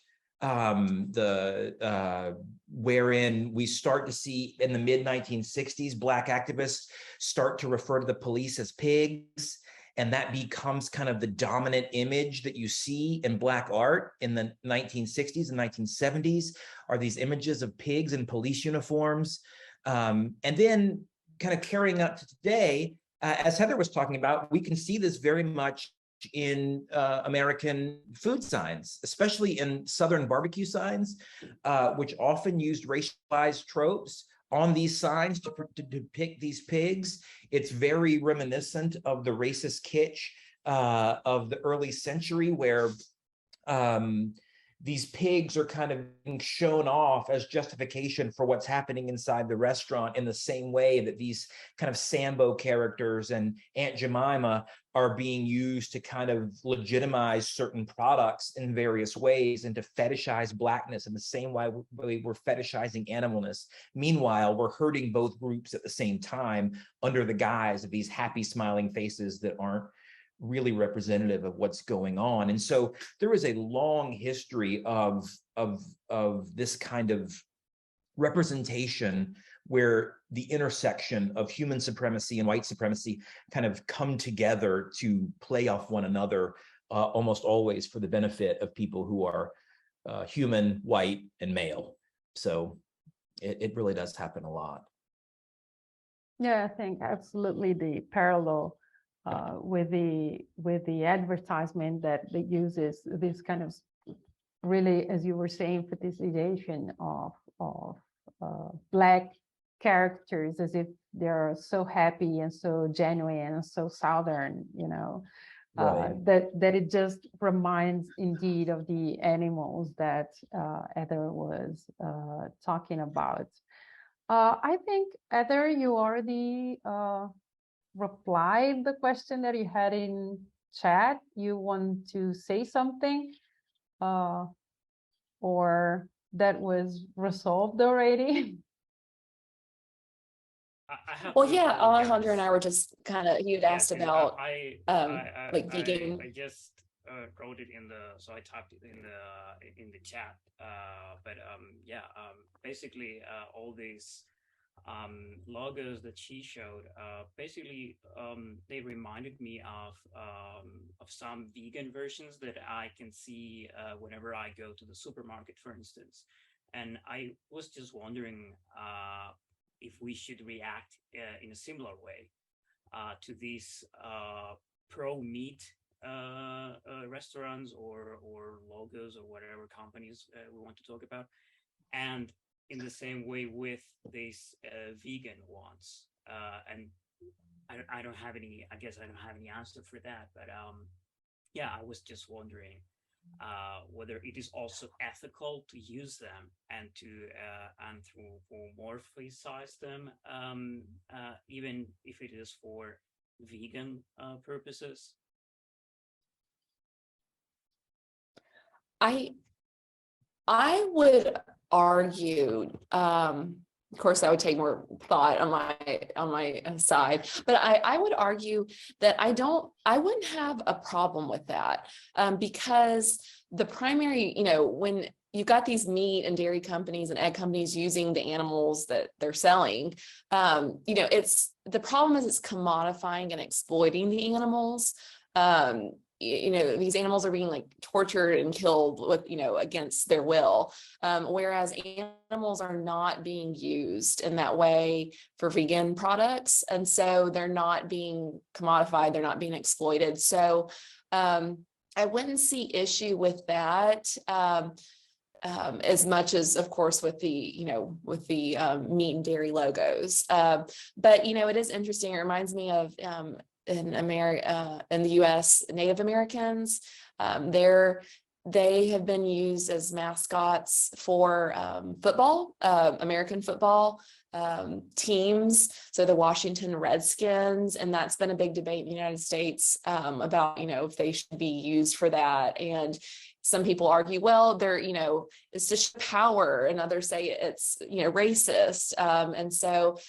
wherein we start to see in the mid-1960s, Black activists start to refer to the police as pigs, and that becomes kind of the dominant image that you see in Black art in the 1960s and 1970s, are these images of pigs in police uniforms. And then kind of carrying up to today, as Heather was talking about, we can see this very much in American food signs, especially in Southern barbecue signs, which often used racialized tropes on these signs to depict these pigs. It's very reminiscent of the racist kitsch of the early century, where these pigs are kind of being shown off as justification for what's happening inside the restaurant, in the same way that these kind of Sambo characters and Aunt Jemima are being used to kind of legitimize certain products in various ways and to fetishize Blackness in the same way we're fetishizing animalness. Meanwhile, we're hurting both groups at the same time under the guise of these happy smiling faces that aren't really representative of what's going on. And so there is a long history of this kind of representation where the intersection of human supremacy and white supremacy kind of come together to play off one another, almost always for the benefit of people who are human, white, and male. So it really does happen a lot. Yeah, I think absolutely the parallel with the advertisement that uses this kind of really, as you were saying, fetishization of Black characters as if they're so happy and so genuine and so Southern, you know, Right. that it just reminds indeed of the animals that Heather was talking about. I think, Heather, you already replied the question that you had in chat. You want to say something, or that was resolved already? Well, yeah, Alejandro and I were just kind of, you'd asked about like vegan. I just wrote it in the, so I typed it in the chat. But yeah, basically all these logos that she showed, basically they reminded me of some vegan versions that I can see whenever I go to the supermarket, for instance. And I was just wondering if we should react in a similar way to these pro-meat restaurants or logos or whatever companies we want to talk about, and in the same way with these vegan ones. And I don't have any, I guess I don't have any answer for that, but yeah, I was just wondering whether it is also ethical to use them and to anthropomorphize them, even if it is for vegan purposes. I would argue, of course, I would take more thought on my side, but I would argue that I wouldn't have a problem with that, because the primary, when you've got these meat and dairy companies and egg companies using the animals that they're selling, it's the problem is it's commodifying and exploiting the animals. These animals are being like tortured and killed with, against their will. Whereas animals are not being used in that way for vegan products. And so they're not being commodified, they're not being exploited. So I wouldn't see issue with that. As much as, of course, with the meat and dairy logos. But, it is interesting. It reminds me of in America, in the US, Native Americans. They have been used as mascots for football, American football teams. So the Washington Redskins, and that's been a big debate in the United States about, if they should be used for that. And some people argue, well, they're, it's just power, and others say it's, racist. And so,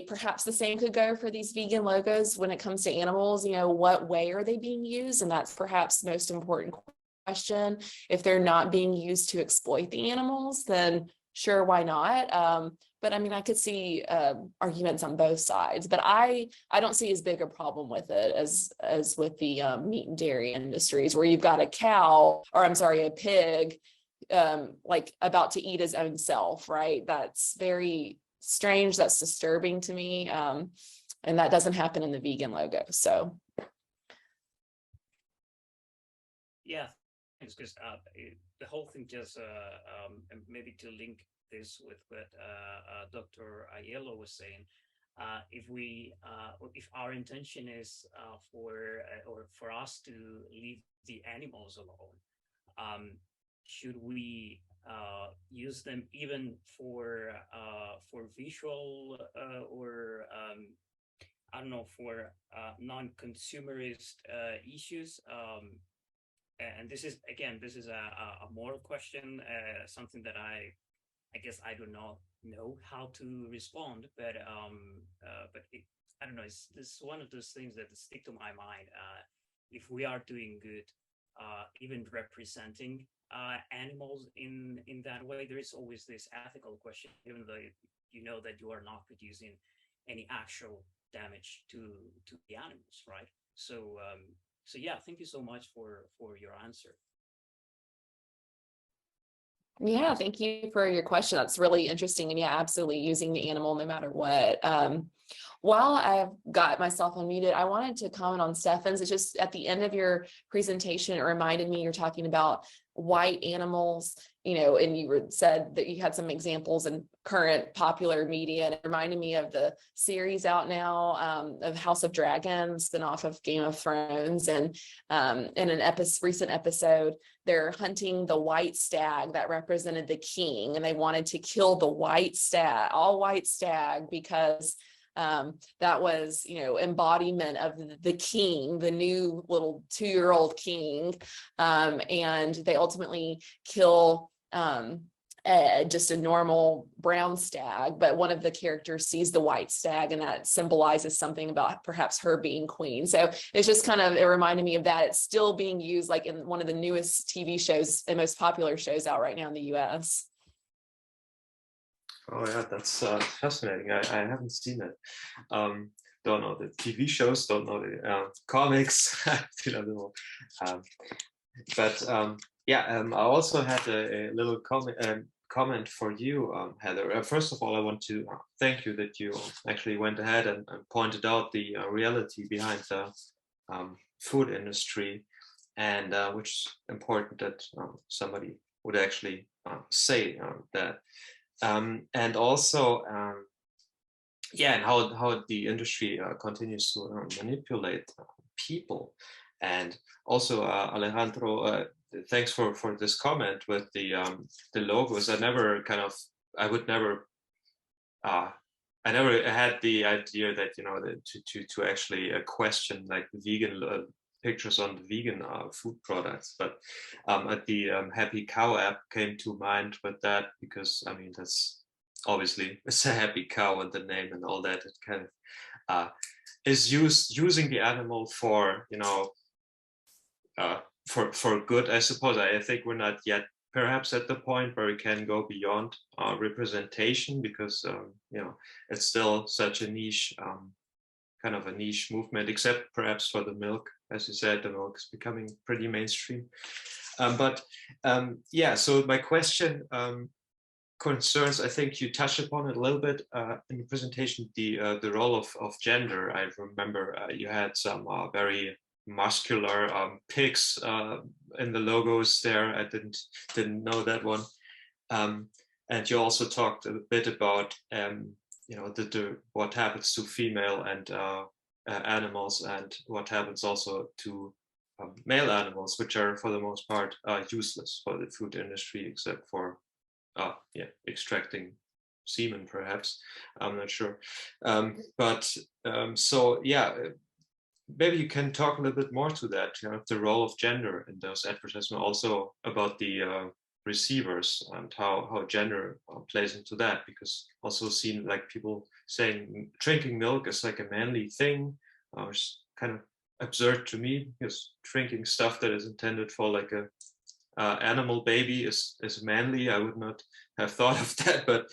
perhaps the same could go for these vegan logos when it comes to animals. What way are they being used? And that's perhaps the most important question. If they're not being used to exploit the animals, then sure, why not? But I could see arguments on both sides, but I don't see as big a problem with it as with the meat and dairy industries, where you've got a pig, like about to eat his own self, right? That's very strange. That's disturbing to me. And that doesn't happen in the vegan logo. So. Yeah, it's because the whole thing just maybe to link this with what Dr. Aiello was saying, if our intention is for us to leave the animals alone, should we use them even for visual or I don't know, for non-consumerist issues? And this is a moral question, something that I guess I do not know how to respond, but I don't know. This is one of those things that stick to my mind. If we are doing good, even representing animals in that way, there is always this ethical question, even though you know that you are not producing any actual damage to the animals, right? So yeah, thank you so much for your answer. Yeah, thank you for your question. That's really interesting. And yeah, absolutely using the animal no matter what. While I've got myself unmuted, I wanted to comment on Steffen's. It's just at the end of your presentation, it reminded me you're talking about white animals, and you said that you had some examples in current popular media, and it reminded me of the series out now of House of Dragons, spinoff of Game of Thrones. And in an recent episode, they're hunting the white stag that represented the king, and they wanted to kill the all white stag, because that was, embodiment of the king, the new little 2-year-old king. And they ultimately kill just a normal brown stag, but one of the characters sees the white stag, and that symbolizes something about perhaps her being queen. So it's just it reminded me of that. It's still being used like in one of the newest TV shows and most popular shows out right now in the US. Oh yeah, that's fascinating. I haven't seen it. Don't know the TV shows, don't know the comics. You know, I also had a little comment for you, Heather. First of all, I want to thank you that you actually went ahead and pointed out the reality behind the food industry, and which is important that somebody would actually say that. And also, and how the industry continues to manipulate people. And also, Alejandro, thanks for this comment with the logos. I never had the idea that, you know, that to actually question like vegan pictures on the vegan food products, but at the Happy Cow app came to mind with that, because I mean, that's obviously it's a happy cow and the name and all that. It kind of is using the animal for, you know, for good, I suppose. I think we're not yet perhaps at the point where we can go beyond representation, because you know, it's still such a niche, kind of a niche movement, except perhaps for the milk. As you said, the milk is becoming pretty mainstream. So my question concerns, I think you touched upon it a little bit in the presentation, the role of gender. I remember you had some very muscular pigs in the logos there. I didn't know that one. And you also talked a bit about you know, what happens to female and animals, and what happens also to male animals, which are for the most part useless for the food industry, except for extracting semen, perhaps. I'm not sure. Maybe you can talk a little bit more to that, you know, the role of gender in those advertisements, also about the receivers and how gender plays into that, because also seen like people saying drinking milk is like a manly thing, which is kind of absurd to me, because drinking stuff that is intended for like a animal baby is manly. I would not have thought of that, but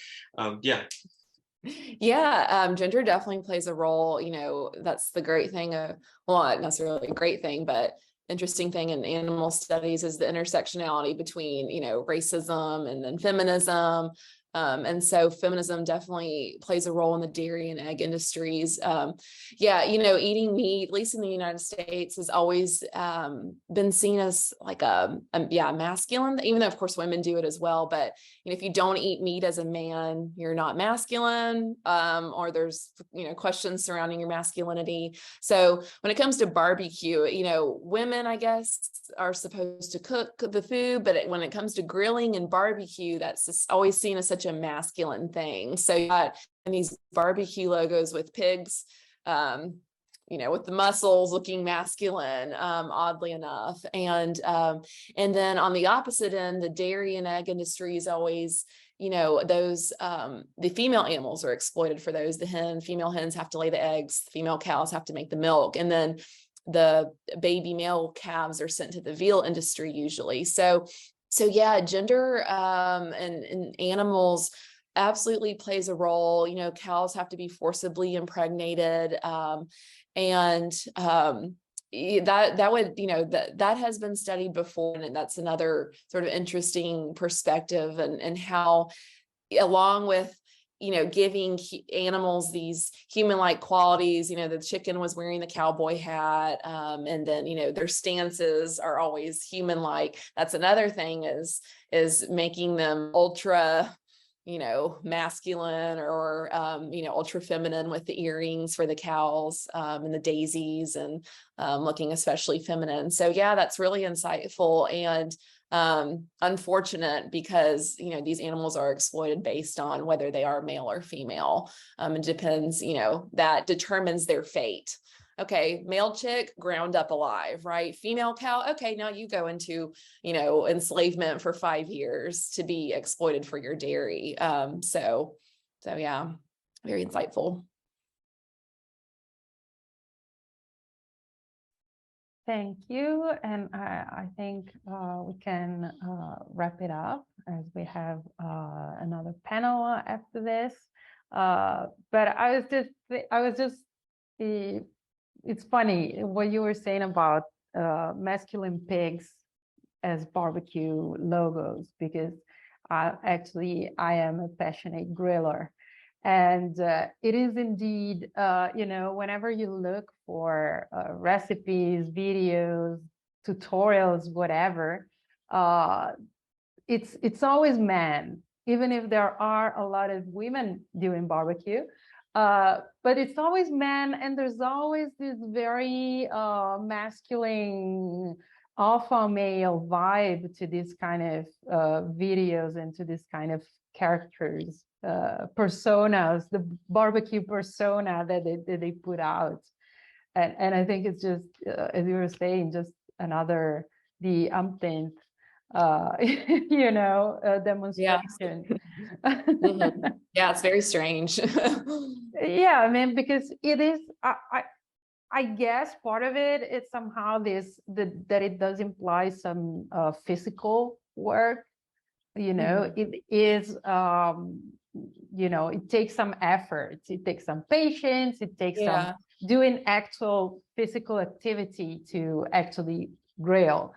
gender definitely plays a role. You know, that's the great thing, well, not necessarily a great thing, but interesting thing in animal studies is the intersectionality between, you know, racism and then feminism. And so feminism definitely plays a role in the dairy and egg industries. You know, eating meat, at least in the United States, has always been seen as like a masculine, even though of course women do it as well. But you know, if you don't eat meat as a man, you're not masculine, or there's, you know, questions surrounding your masculinity. So when it comes to barbecue, you know, women, I guess, are supposed to cook the food, but when it comes to grilling and barbecue, that's just always seen as such a masculine thing. So you got these barbecue logos with pigs, you know, with the muscles looking masculine, oddly enough. And then on the opposite end, the dairy and egg industry is always, you know, those, the female animals are exploited for those. Female hens have to lay the eggs, female cows have to make the milk. And then the baby male calves are sent to the veal industry usually. So yeah, gender and animals absolutely plays a role. You know, cows have to be forcibly impregnated, and that would, you know, that has been studied before, and that's another sort of interesting perspective, and how, along with, you know, giving animals these human-like qualities, you know, the chicken was wearing the cowboy hat, and then, you know, their stances are always human-like. That's another thing, is making them ultra, you know, masculine, or you know, ultra feminine with the earrings for the cows, and the daisies, and looking especially feminine. So yeah, that's really insightful and unfortunate, because, you know, these animals are exploited based on whether they are male or female. It depends, you know, that determines their fate. Okay, male chick, ground up alive, right? Female cow, okay, now you go into, you know, enslavement for 5 years to be exploited for your dairy. So yeah, very insightful. Thank you. And I think we can wrap it up as we have another panel after this. But it's funny what you were saying about masculine pigs as barbecue logos, because actually I am a passionate griller. And it is indeed, whenever you look for recipes, videos, tutorials, whatever, it's always men, even if there are a lot of women doing barbecue. But it's always men, and there's always this very masculine alpha male vibe to this kind of videos and to this kind of characters, personas, the barbecue persona that they put out. And I think it's just, as you were saying, just another, the umpteenth, demonstration. Mm-hmm. Yeah, it's very strange. Yeah, I mean, because it is, I guess part of it is somehow that it does imply some physical work. It is, it takes some effort, it takes some patience, it takes some doing actual physical activity to actually grill.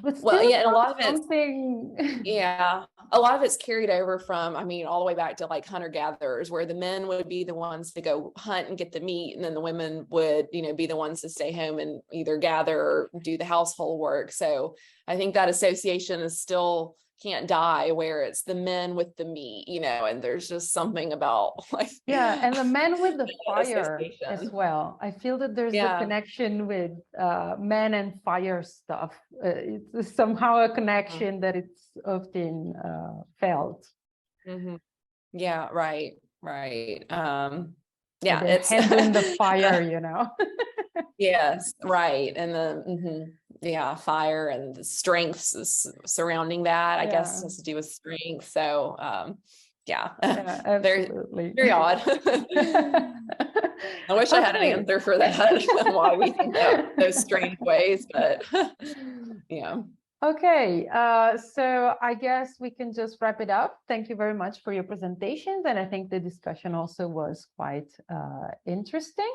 But well, still yeah, and a lot of something. A lot of it's carried over from, all the way back to like hunter gatherers, where the men would be the ones to go hunt and get the meat, and then the women would, be the ones to stay home and either gather or do the household work. So I think that association is still can't die, where it's the men with the meat, and there's just something about like and the men with the fire as association. well. I feel that there's a connection with men and fire stuff. It's somehow a connection that it's often felt. Mm-hmm. Yeah, right. Yeah, it's handling the fire, Yes, right. And the fire and the strengths surrounding that, I guess, has to do with strength. So very, very odd. I wish I had an answer for that, why we think that those strange ways, but yeah. Okay, so I guess we can just wrap it up. Thank you very much for your presentations, and I think the discussion also was quite interesting.